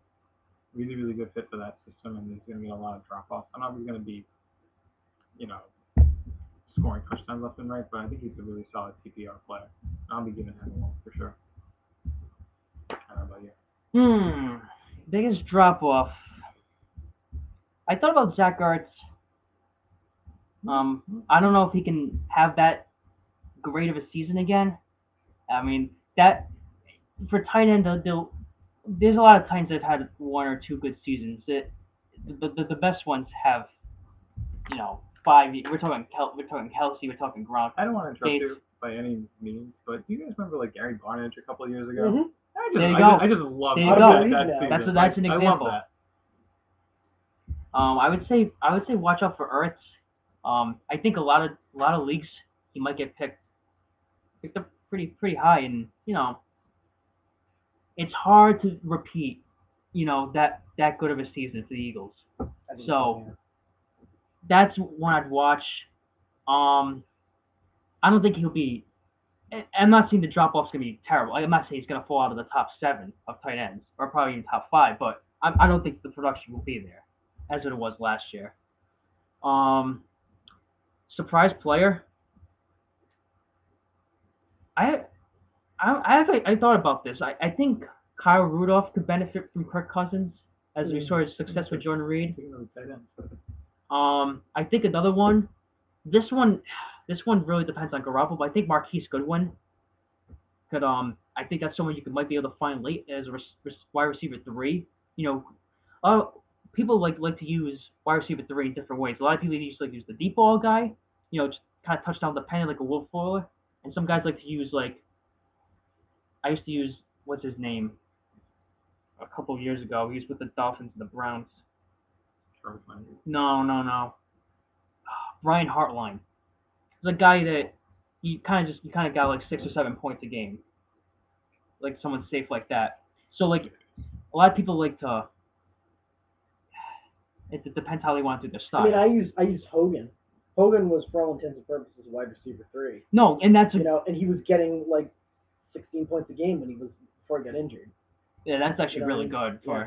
really, really good fit for that system, and there's going to be a lot of drop-offs. I don't know if he's going to be, scoring touchdowns left and right, but I think he's a really solid PPR player. I'll be giving him a one for sure. I don't know about you. Biggest drop off. I thought about Zach Ertz. I don't know if he can have that great of a season again. I mean, that for tight end, there's a lot of times they've had 1 or 2 good seasons. The best ones have, 5. We're talking Kelsey. We're talking Gronk. I don't want to interrupt you by any means, but do you guys remember like Gary Barnidge a couple of years ago? Mm-hmm. I just love there you that go. season. That's an example. I love that. I would say watch out for Ertz. I think a lot of leagues he might get picked up pretty high, and it's hard to repeat that good of a season for the Eagles. So that's one I'd watch. I don't think he'll be. I'm not saying the drop off's gonna be terrible. I'm not saying he's gonna fall out of the top 7 of tight ends, or probably even top 5. But I don't think the production will be there as it was last year. Surprise player. I thought about this. I think Kyle Rudolph could benefit from Kirk Cousins as we saw his success with Jordan Reed. I think another one. This one really depends on Garoppolo, but I think Marquise Goodwin could. I think that's someone you might be able to find late as a wide receiver 3. People like to use wide receiver 3 in different ways. A lot of people use the deep ball guy, just kind of touchdown dependent like a Will Fuller, and some guys like to use I used to use what's his name a couple of years ago. He was with the Dolphins and the Browns. No. Brian Hartline. He's a guy that you kind of got like 6 or 7 points a game, like someone safe like that. So like a lot of people like to. It depends how they want to do their style. I mean, I use Hogan. Hogan was for all intents and purposes a wide receiver 3. No, and that's and he was getting like 16 points a game before he got injured. Yeah, that's actually really good for.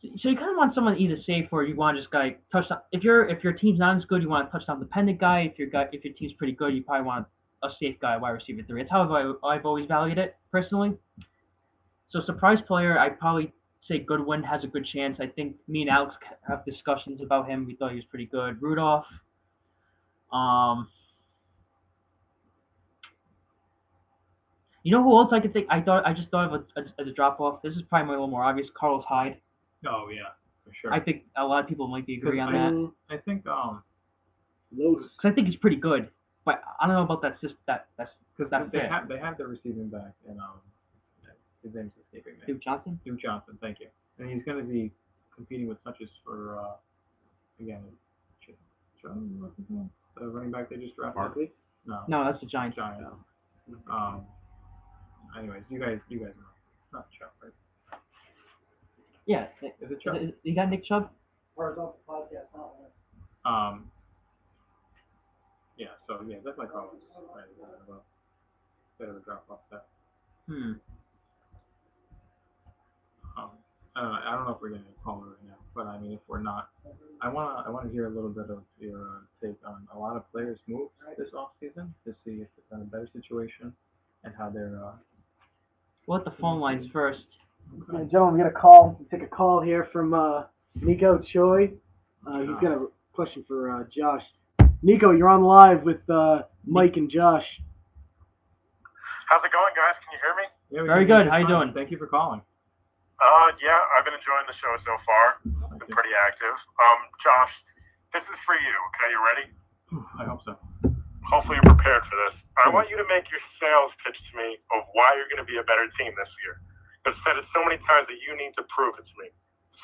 Yeah. So you kind of want someone either safe or you want just guy touchdown. If your team's not as good, you want a touchdown dependent guy. If your team's pretty good, you probably want a safe guy, wide receiver 3. It's how I've always valued it personally. So surprise player, I'd probably say Goodwin has a good chance. I think me and Alex have discussions about him. We thought he was pretty good. Rudolph. You know who else I could think? I just thought of as a drop off. This is probably a little more obvious. Carlos Hyde. Oh yeah, for sure. I think a lot of people might agree on that. I think Lotus. Because I think he's pretty good, but I don't know about that system. That's because that's they it. have their receiving back, and his name's escaping me. Duke Johnson. Duke Johnson, thank you. And he's going to be competing with touches for again, what's his name? The running back they just drafted. Barkley? No, that's the Giants. Giants. Anyways, you guys know. Not Chubb, right? Yeah. Is it Chubb? You got Nick Chubb? Horizontal podcast, not one. Yeah, so yeah, that's my comments. Right, bit of a drop off there. I don't know if we're getting a caller right now, but I mean, if we're not, I wanna hear a little bit of your take on a lot of players moved this off season to see if it's in a better situation and how they're. We'll let the phone lines first. Okay, gentlemen, we got a call. We'll take a call here from Nico Choi. He's got a question for Josh. Nico, you're on live with Mike and Josh. How's it going, guys? Can you hear me? Yeah, Very good. How you doing? Thank you for calling. Yeah, I've been enjoying the show so far. Been pretty active. Josh, this is for you. Okay, you ready? I hope so. Hopefully you're prepared for this. I want you to make your sales pitch to me of why you're going to be a better team this year. I've said it so many times that you need to prove it to me.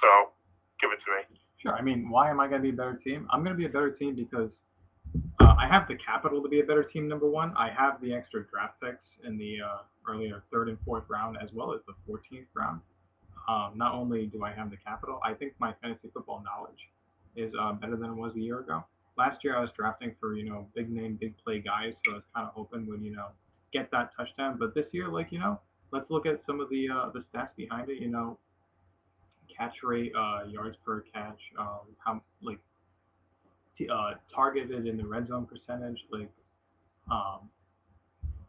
So, give it to me. Sure. I mean, why am I going to be a better team? I'm going to be a better team because I have the capital to be a better team, number one. I have the extra draft picks in the earlier 3rd and 4th round as well as the 14th round. Not only do I have the capital, I think my fantasy football knowledge is better than it was a year ago. Last year I was drafting for, big name, big play guys, so I was kind of hoping would, get that touchdown. But this year, let's look at some of the stats behind it, catch rate, yards per catch, how, targeted in the red zone percentage,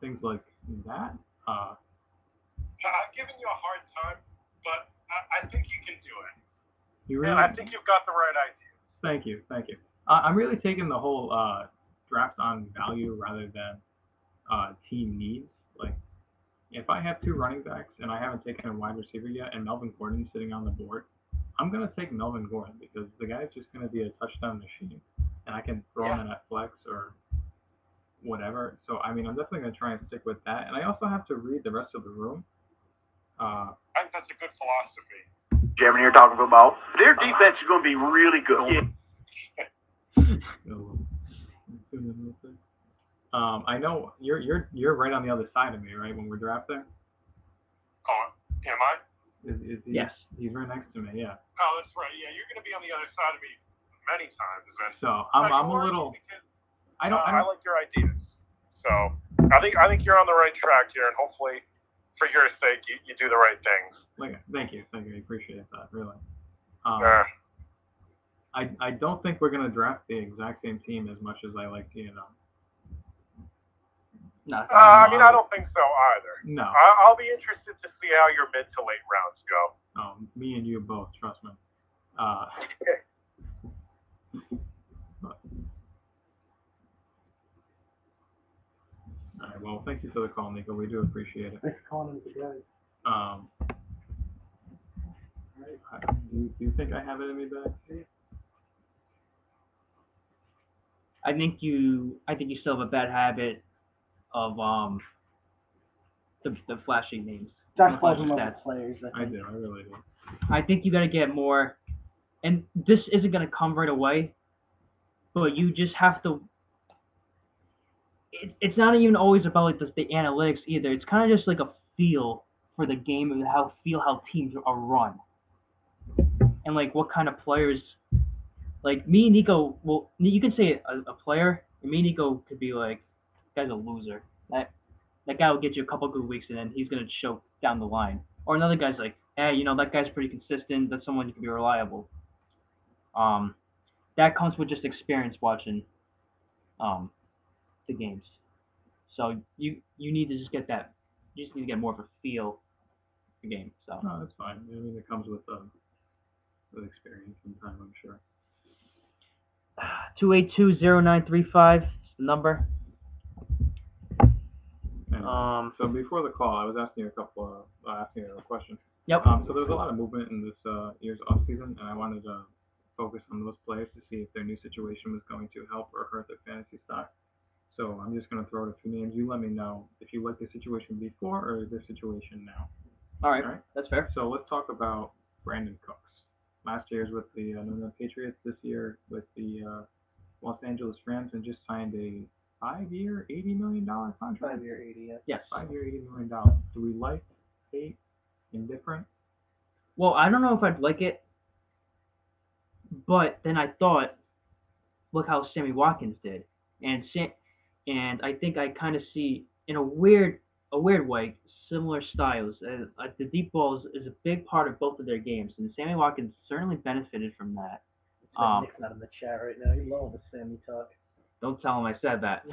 things like that. I'm giving you a hard time, but I think you can do it. You really? And I think you've got the right idea. Thank you. I'm really taking the whole draft on value rather than team needs. Like, if I have 2 running backs and I haven't taken a wide receiver yet, and Melvin Gordon's sitting on the board, I'm gonna take Melvin Gordon because the guy's just gonna be a touchdown machine, and I can throw him in at flex or whatever. So I mean, I'm definitely gonna try and stick with that, and I also have to read the rest of the room. I think that's a good philosophy. Germany, you're talking about their defense is going to be really good. I know you're right on the other side of me, right? When we're drafting. Oh, am I? Is he, Yes. He's right next to me. Yeah. Oh, that's right. Yeah, you're going to be on the other side of me many times. So I'm a little. I like your ideas. So I think you're on the right track here, and hopefully, for your sake, you do the right things. Thank you. I appreciate that, really. I don't think we're gonna draft the exact same team as much as I like, No. I mean, I don't think so either. No. I'll be interested to see how your mid to late rounds go. Me and you both, trust me. All right. Well, thank you for the call, Nico. We do appreciate it. Thanks for calling in today. Do you think I have it in me back? I think you still have a bad habit of the flashing names. Josh the falls flashing in love stats. with players. I do. I really do. I think you got to get more, and this isn't going to come right away, but you just have to. It's not even always about the analytics either. It's kind of just like a feel for the game and how teams are run, and what kind of players. Like me and Nico, well, you can say a player, and me and Nico could be like, guy's a loser. That guy will get you a couple good weeks, and then he's gonna choke down the line. Or another guy's like, hey, that guy's pretty consistent. That's someone who can be reliable. That comes with just experience watching, the games. So you need to just get that. You just need to get more of a feel for the game. So. No, that's fine. I mean, it comes with experience and time, I'm sure. 282-0935 is the number. And, so before the call, I was asking you a question. Yep. So there was a lot of movement in this year's off season, and I wanted to focus on those players to see if their new situation was going to help or hurt their fantasy stock. So I'm just going to throw out a few names. You let me know if you like the situation before or the situation now. All right, All right. that's fair. So let's talk about Brandon Cooks. Last year's with the New England Patriots. This year with the Los Angeles Rams, and just signed a 5-year, $80 million contract. 5-year 80. Yeah. Yes. 5-year, $80 million. Do we like, hate, indifferent? Well, I don't know if I'd like it, but then I thought, look how Sammy Watkins did, and I think I kind of see in a weird way similar styles. The deep ball is a big part of both of their games, and Sammy Watkins certainly benefited from that. It's like Nick's not in the chat right now. You love the Sammy talk. Don't tell him I said that.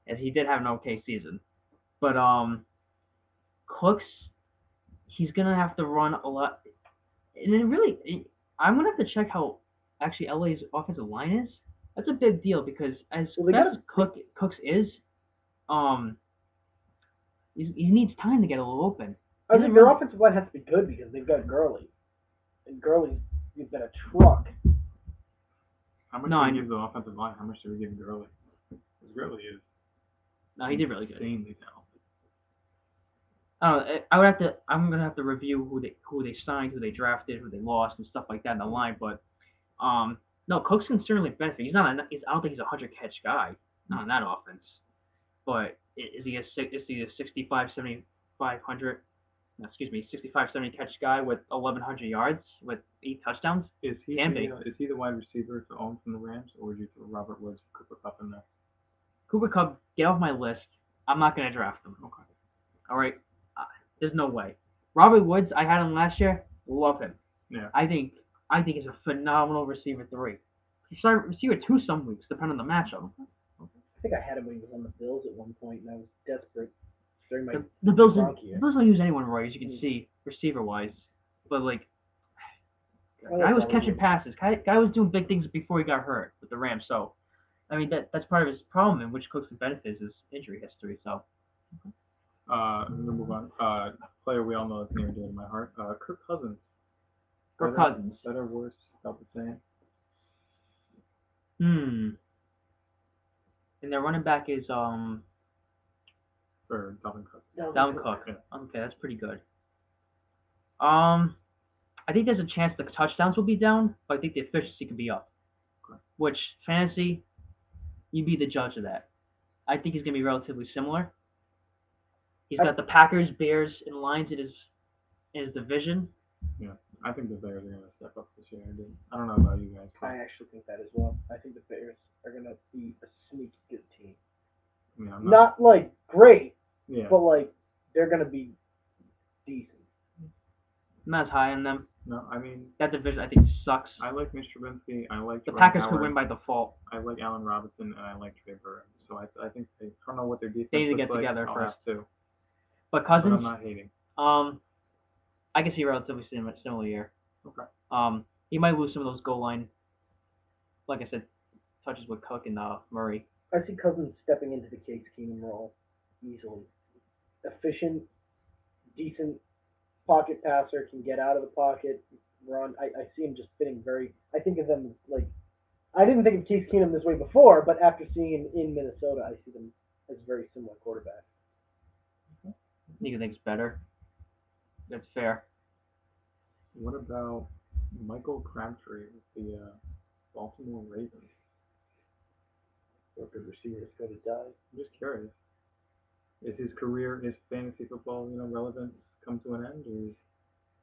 And he did have an okay season, but Cooks, he's gonna have to run a lot, and then really, I'm gonna have to check how actually LA's offensive line is. That's a big deal because as best as Cooks is, he needs time to get a little open. I think their offensive line has to be good because they've got Gurley, and Gurley's been a truck. How much do we give the offensive line? How much do we give Gurley? Because Gurley is. No, he did really good. Insanely talented. I'm gonna have to review who they signed, who they drafted, who they lost, and stuff like that in the line. But no, Cooks can certainly benefit. I don't think he's a 100-catch guy, not on that offense. But is he a 65, 70 catch guy with 1,100 yards with 8 touchdowns? Is he the wide receiver to own from the Rams, or would you throw Robert Woods, Cooper Kupp in there? Cooper Kupp, get off my list. I'm not gonna draft him. Okay. All right. There's no way. Robert Woods, I had him last year. Love him. Yeah. I think he's a phenomenal receiver 3. He started receiver 2 some weeks, depending on the matchup. I think I had him when he was on the Bills at one point, and I was desperate during my the Bills year. The Bills don't use anyone right, as you can see, receiver wise. But like, guy was catching passes. Guy was doing big things before he got hurt with the Rams. So, I mean that's part of his problem, in which Cooks benefits his injury history. So. We'll move on. Player we all know is near and dear to my heart. Kirk Cousins. Cousins. Better, worse, about the same. And their running back is For Dalvin Cook. Dalvin Cook. Yeah. Okay, that's pretty good. I think there's a chance the touchdowns will be down, but I think the efficiency could be up. Okay. Which fantasy, you be the judge of that. I think he's gonna be relatively similar. He's got the Packers, Bears, and Lions in his division. Yeah, I think the Bears are going to step up this year. I don't know about you guys. I actually think that as well. I think the Bears are going to be a sneaky good team. Yeah, not like great, yeah, but like they're going to be decent. I'm not as high on them. No, I mean that division I think sucks. I like Mr. Trubinsky. I like the Packers could win by default. I like Allen Robinson, and I like Trey Burton. So I think I don't know what their defense they need to get like. together I'll first. have to. But Cousins, I'm not hating. I can see relatively similar year. Okay. He might lose some of those goal line, like I said, touches with Cook and Murray. I see Cousins stepping into the Case Keenum role easily. Efficient, decent pocket passer, can get out of the pocket, run. I see him just fitting very. I think of them like. I didn't think of Case Keenum this way before, but after seeing him in Minnesota, I see them as very similar quarterbacks. You think's better? That's fair. What about Michael Crabtree with the Baltimore Ravens? What good receivers go to die? I'm just curious. Is his career, his fantasy football, relevance come to an end, or is...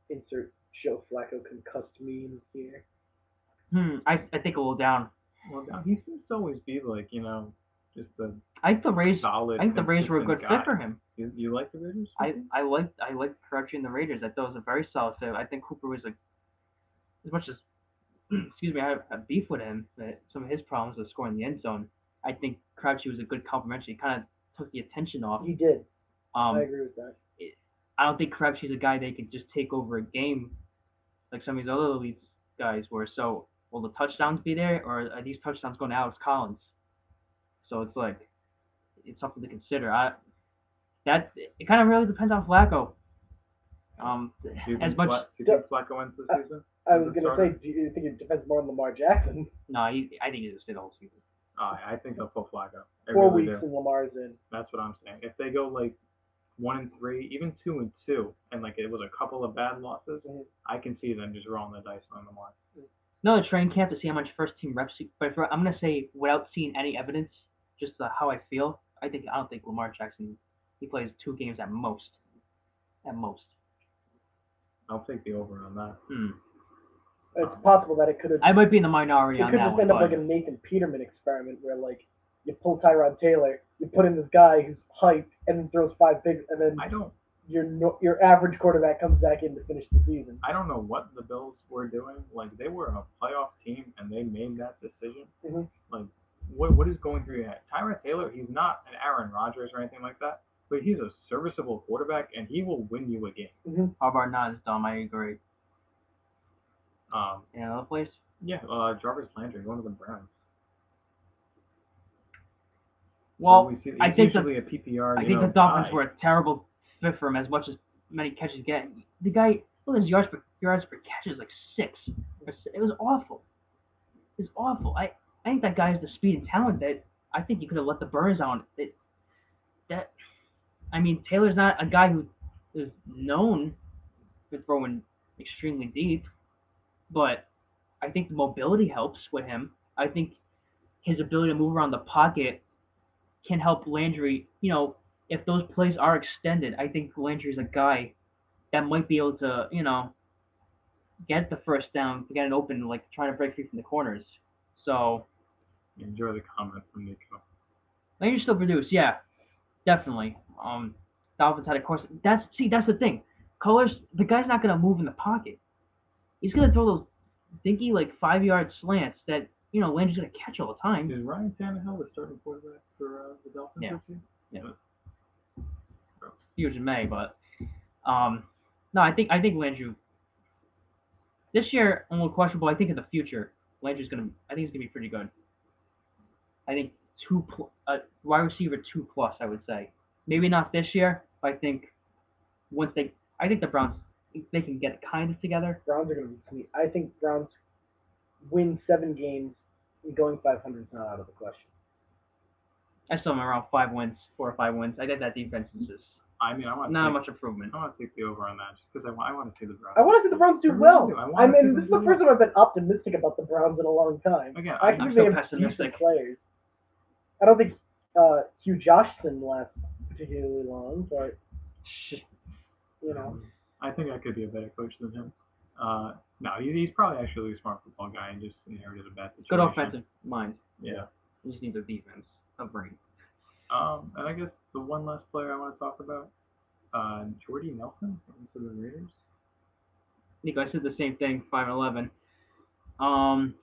Insert Joe Flacco concussed memes here. I think a little down. Well, he seems to always be like, just the. I think the Rays. Solid. I think the Rays were a good guy. fit for him. You like the Raiders? I liked Crabtree and the Raiders. I thought it was a very solid fit. I think Cooper was as much as excuse me, I have beef with him. Some of his problems with scoring the end zone. I think Crabtree was a good complementary. He kind of took the attention off. He did. I agree with that. I don't think Crabtree's a guy they could just take over a game like some of these other elite guys were. So will the touchdowns be there, or are these touchdowns going to Alex Collins? So it's like it's something to consider. It kind of really depends on Flacco. Do you think Flacco ends the season? I was gonna say, do you think it depends more on Lamar Jackson? No, I think he's gonna stay the whole season. I think they'll pull Flacco. I 4 really weeks do. and Lamar's in. That's what I'm saying. If they go like 1-3, even 2-2, and like it was a couple of bad losses, I can see them just rolling the dice on Lamar. No, training camp to see how much first team reps. But I'm gonna say without seeing any evidence, just how I feel. I don't think Lamar Jackson. He plays 2 games at most. At most. I'll take the over on that. It's possible that it could have. I might be in the minority It on could that just one. end up But like a Nathan Peterman experiment where like you pull Tyrod Taylor, you put in this guy who's hyped and then throws 5 picks, and then I don't your average quarterback comes back in to finish the season. I don't know what the Bills were doing. Like they were a playoff team and they made that decision. Like what is going through your head? Tyrod Taylor, he's not an Aaron Rodgers or anything like that, but he's a serviceable quarterback and he will win you a game. Harbaugh not as dumb. I agree. Any other place? Yeah, Jarvis Landry, one of the Browns. Well, he's I think usually a PPR. I think the Dolphins were a terrible fit for him as much as many catches get. The guy, look, his yards per catch is like 6. It was awful. It was awful. I think that guy has the speed and talent that I think you could have let the burns on. Taylor's not a guy who is known for throwing extremely deep, but I think the mobility helps with him. I think his ability to move around the pocket can help Landry. If those plays are extended, I think Landry's a guy that might be able to, get the first down, to get it open, like trying to break free from the corners. So enjoy the comment from Nico. Landry still produce, yeah, definitely. Dolphins had a course. That's the thing. Colors, the guy's not gonna move in the pocket. He's gonna throw those dinky 5-yard slants that Landry's gonna catch all the time. Is Ryan Tannehill the starting quarterback for the Dolphins this year? Yeah. Huge in May, but no, I think Landry this year a little questionable. I think in the future Landry's gonna be pretty good. I think wide receiver 2+, I would say. Maybe not this year, but I think the Browns, they can get it kind of together. Browns are going to be sweet. I think Browns win 7 games and going 500 is not out of the question. I still am around 5 wins, 4 or 5 wins. I think that defense is just not much improvement. I want to take the over on that just because I want to see the Browns. I want to see the Browns do well. This is the first time I've been optimistic about the Browns in a long time. Again, I'm still pessimistic. Players. I don't think Hugh Johnson left particularly long, but I think I could be a better coach than him. No, he's probably actually a smart football guy and just inherited a bad situation. Good offensive mind. Yeah. You just need the defense. A brain. And I guess the one last player I want to talk about, Jordy Nelson for the Raiders. Nico, I said the same thing, 5-11.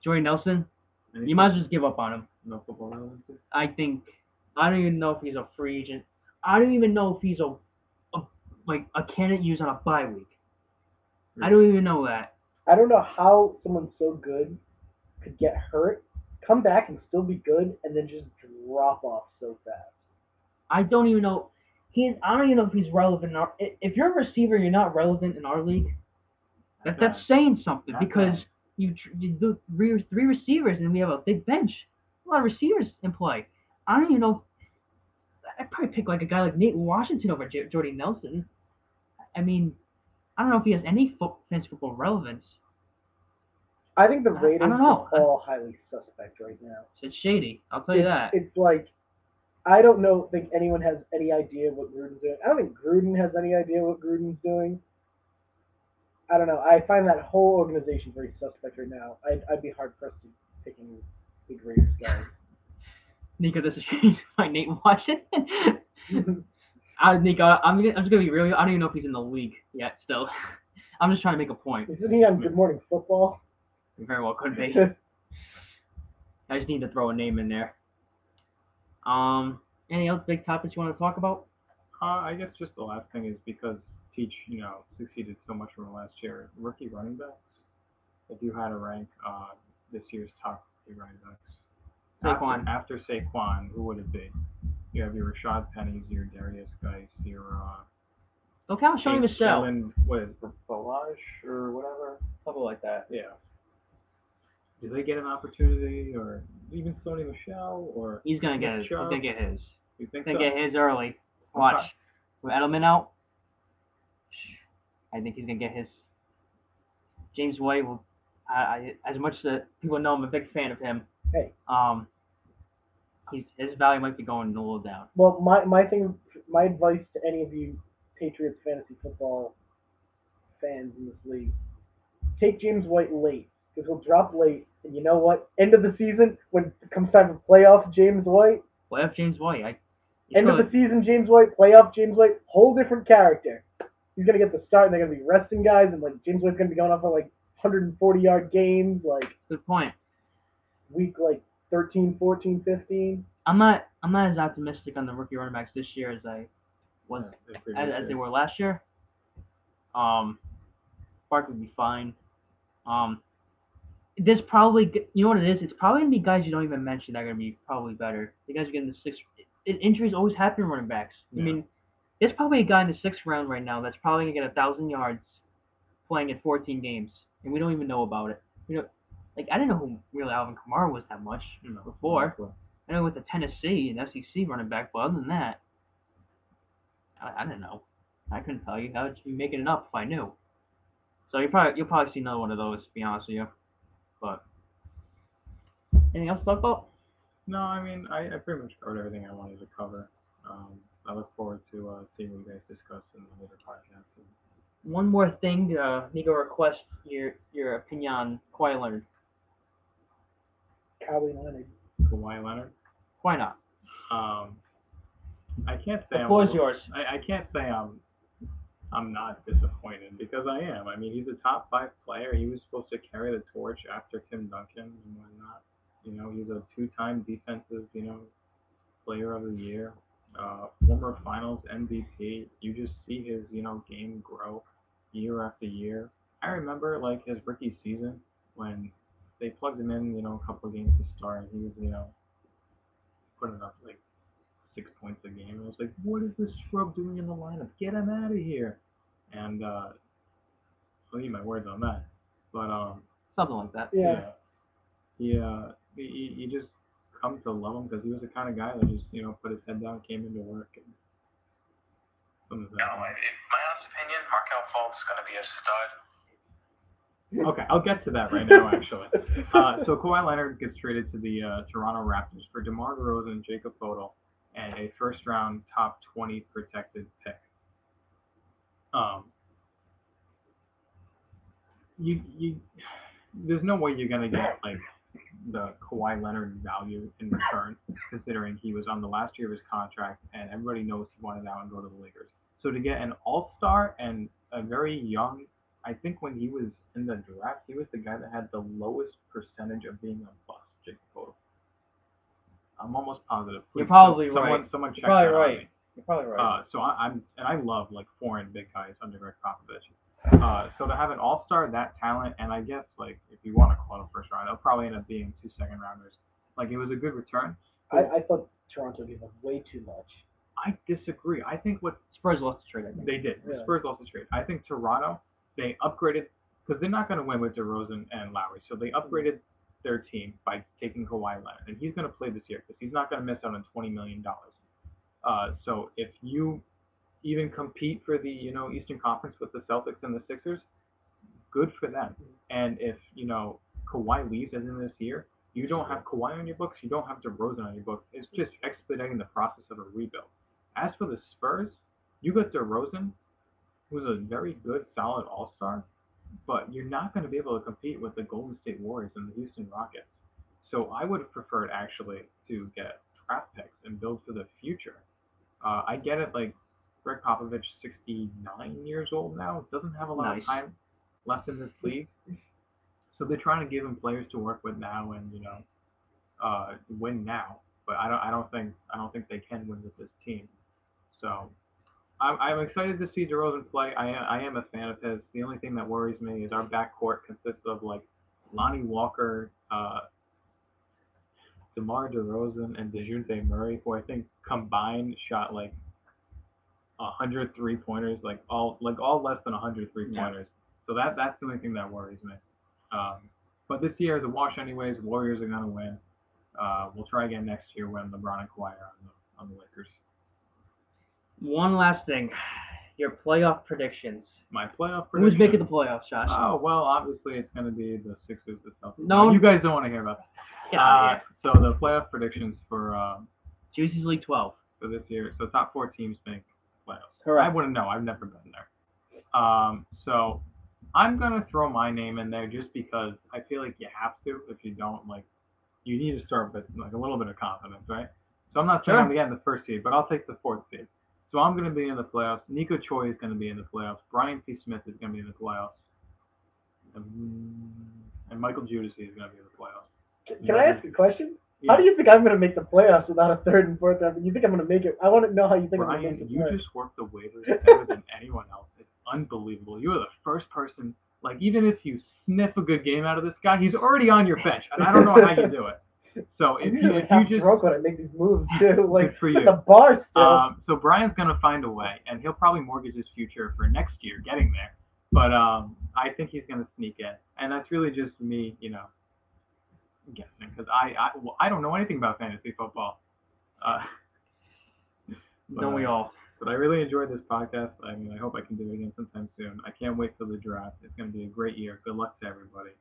Jordy Nelson, you might as well just give up on him. No football relevancy? I don't even know if he's a free agent. I don't even know if he's a candidate used on a bye week. I don't even know that. I don't know how someone so good could get hurt, come back and still be good, and then just drop off so fast. I don't even know. I don't even know if he's relevant. If you're a receiver, you're not relevant in our league. That's saying something because you do 3 receivers and we have a big bench. A lot of receivers in play. I don't even know. I'd probably pick a guy like Nate Washington over Jordy Nelson. I mean, I don't know if he has any fantasy football relevance. I think the Raiders I don't know. are all highly suspect right now. It's shady. I'll tell you that. It's I don't think anyone has any idea what Gruden's doing. I don't think Gruden has any idea what Gruden's doing. I don't know. I find that whole organization very suspect right now. I'd be hard pressed to pick any big Raiders guys. Nico, this is by Nate Washington. Nico, I'm just gonna be real. I don't even know if he's in the league yet. Still, I'm just trying to make a point. Isn't he on Good Morning Football? He very well could be. I just need to throw a name in there. Any other big topics you want to talk about? I guess just the last thing is because Teach, succeeded so much from last year. Rookie running backs. If you had to rank this year's top 3 running backs, Saquon. After Saquon, who would it be? You have your Rashad Pennies, your Darius Geis, your Don't count Shoney Michelle. What is it, Balaj or whatever? Something like that. Yeah. Do they get an opportunity, or even Sony Michelle, or He's gonna Nick get his. He's Chubb? gonna get his. You think He's so? gonna get his early. Watch. Okay. With Edelman out, I think he's gonna get his. James White will. As much as people know, I'm a big fan of him. Hey. His value might be going a little down. Well, my advice to any of you Patriots fantasy football fans in this league: take James White late because he'll drop late, and you know what? End of the season when it comes time for playoff James White. Playoff James White. End of the season James White, playoff James White, whole different character. He's gonna get the start, and they're gonna be resting guys, and like James White's gonna be going off for like 140-yard games, like Good point. week like 13, 14, 15. I'm not as optimistic on the rookie running backs this year as I was as they were last year. Barkley will be fine. There's probably, you know what it is? It's probably gonna be guys you don't even mention that are gonna be probably better. The guys are getting the sixth. Injuries always happen in running backs. Yeah. I mean, there's probably a guy in the 6th round right now that's probably gonna get 1,000 yards playing in 14 games, and we don't even know about it. Like I didn't know who really Alvin Kamara was that much before. I know with the Tennessee and SEC running back, but other than that, I didn't know. I couldn't tell you. How would you be making it up if I knew? So you'll probably see another one of those, to be honest with you. But anything else to talk about? No, I mean, I pretty much covered everything I wanted to cover. I look forward to seeing what you guys discuss in the later podcast. One more thing, Nico, request your opinion on Kawhi Leonard. Kawhi Leonard. Kawhi Leonard. Why not? I can't say The floor is yours. I can't say I'm not disappointed because I am. I mean, he's a top 5 player. He was supposed to carry the torch after Tim Duncan and whatnot. You know, he's a 2-time defensive, player of the year, former Finals MVP. You just see his, game grow year after year. I remember like his rookie season when they plugged him in, a couple of games to start, and he was, putting up like 6 points a game. I was like, what is this scrub doing in the lineup? Get him out of here. And I'll eat my words on that. But Something like that. Yeah. You just come to love him because he was the kind of guy that just, put his head down, came into work, and something like No, that. in my honest opinion, Markel Fultz is going to be a stud. Okay, I'll get to that right now, actually. So Kawhi Leonard gets traded to the Toronto Raptors for DeMar DeRozan, Jacob Poeltl, and a first-round top 20 protected pick. There's no way you're gonna get like the Kawhi Leonard value in return, considering he was on the last year of his contract, and everybody knows he wanted out and go to the Lakers. So to get an all-star and a very young, I think when he was in the draft, he was the guy that had the lowest percentage of being a bust, Jacob Poeltl. I'm almost positive. You're probably someone, right. Someone check You're probably that right. on me. You're probably right. So I love like foreign big guys under Greg Popovich. So to have an all-star, that talent, and I guess like if you want to call it a first round, it'll probably end up being 2 second-rounders. Like it was a good return. I thought Toronto gave up way too much. I disagree. I think what Spurs lost the trade, I think. they did, the Yeah. Spurs lost the trade. I think Toronto, they upgraded because they're not going to win with DeRozan and Lowry, so they upgraded their team by taking Kawhi Leonard, and he's going to play this year because he's not going to miss out on $20 million. So if you even compete for the Eastern Conference with the Celtics and the Sixers, good for them. And if Kawhi leaves as in this year, you don't have Kawhi on your books, you don't have DeRozan on your books. It's just expediting the process of a rebuild. As for the Spurs, you got DeRozan, who's a very good, solid all-star, but you're not going to be able to compete with the Golden State Warriors and the Houston Rockets. So I would have preferred actually to get draft picks and build for the future. I get it, like Greg Popovich, 69 years old now, doesn't have a lot of time left in this league. So they're trying to give him players to work with now and win now. But I don't think they can win with this team. So I'm excited to see DeRozan play. I am a fan of his. The only thing that worries me is our backcourt consists of like Lonnie Walker, DeMar DeRozan, and DeJounte Murray, who I think combined shot like 100 3-pointers, like all less than 100 3-pointers. So that's the only thing that worries me. But this year, the wash anyways. Warriors are gonna win. We'll try again next year when LeBron and Kawhi are on the Lakers. One last thing. Your playoff predictions. My playoff prediction. Who's making the playoffs, Josh? Oh well, obviously it's gonna be the Sixers, the Celtics. No. You guys don't want to hear about that. Get out of here. So the playoff predictions for Juicy's League 12. this year. So top 4 teams make playoffs. Correct. I wouldn't know. I've never been there. So I'm gonna throw my name in there just because I feel like you have to. If you don't, like, you need to start with like a little bit of confidence, right? So I'm not saying I'm getting the first seed, but I'll take the 4th seed. So I'm gonna be in the playoffs. Nico Choi is gonna be in the playoffs. Brian T. Smith is gonna be in the playoffs. And Michael Judici is gonna be in the playoffs. Can I ask a question? Yeah. How do you think I'm going to make the playoffs without a 3rd and 4th round? You think I'm going to make it? I want to know how you think I'm going to Brian, make the you playoffs. just work the waivers better than anyone else. It's unbelievable. You are the first person, like, even if you sniff a good game out of this guy, he's already on your bench, and I don't know how you do it. So if you just broke when I make these moves too, like good for you. the bar still. So Brian's gonna find a way, and he'll probably mortgage his future for next year getting there. But I think he's gonna sneak in, and that's really just me, guessing, because I don't know anything about fantasy football. Don't we all? But I really enjoyed this podcast. I mean, I hope I can do it again sometime soon. I can't wait for the draft. It's going to be a great year. Good luck to everybody.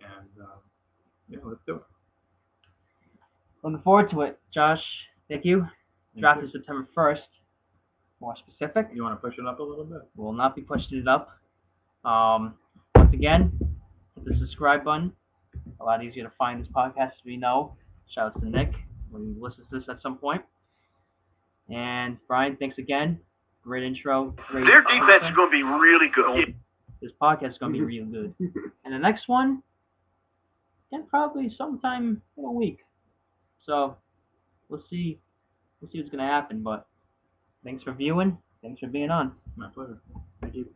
And, let's do it. Looking forward to it. Josh, thank you. Draft is September 1st. More specific. You want to push it up a little bit? We'll not be pushing it up. Once again, hit the subscribe button. A lot easier to find this podcast, as we know. Shout out to Nick when he listens to this at some point. And Brian, thanks again. Great intro. Great Their defense is going to be really good. This podcast is going to be really good. And the next one, probably sometime in a week. So we'll see what's going to happen. But thanks for viewing. Thanks for being on. My pleasure. Thank you.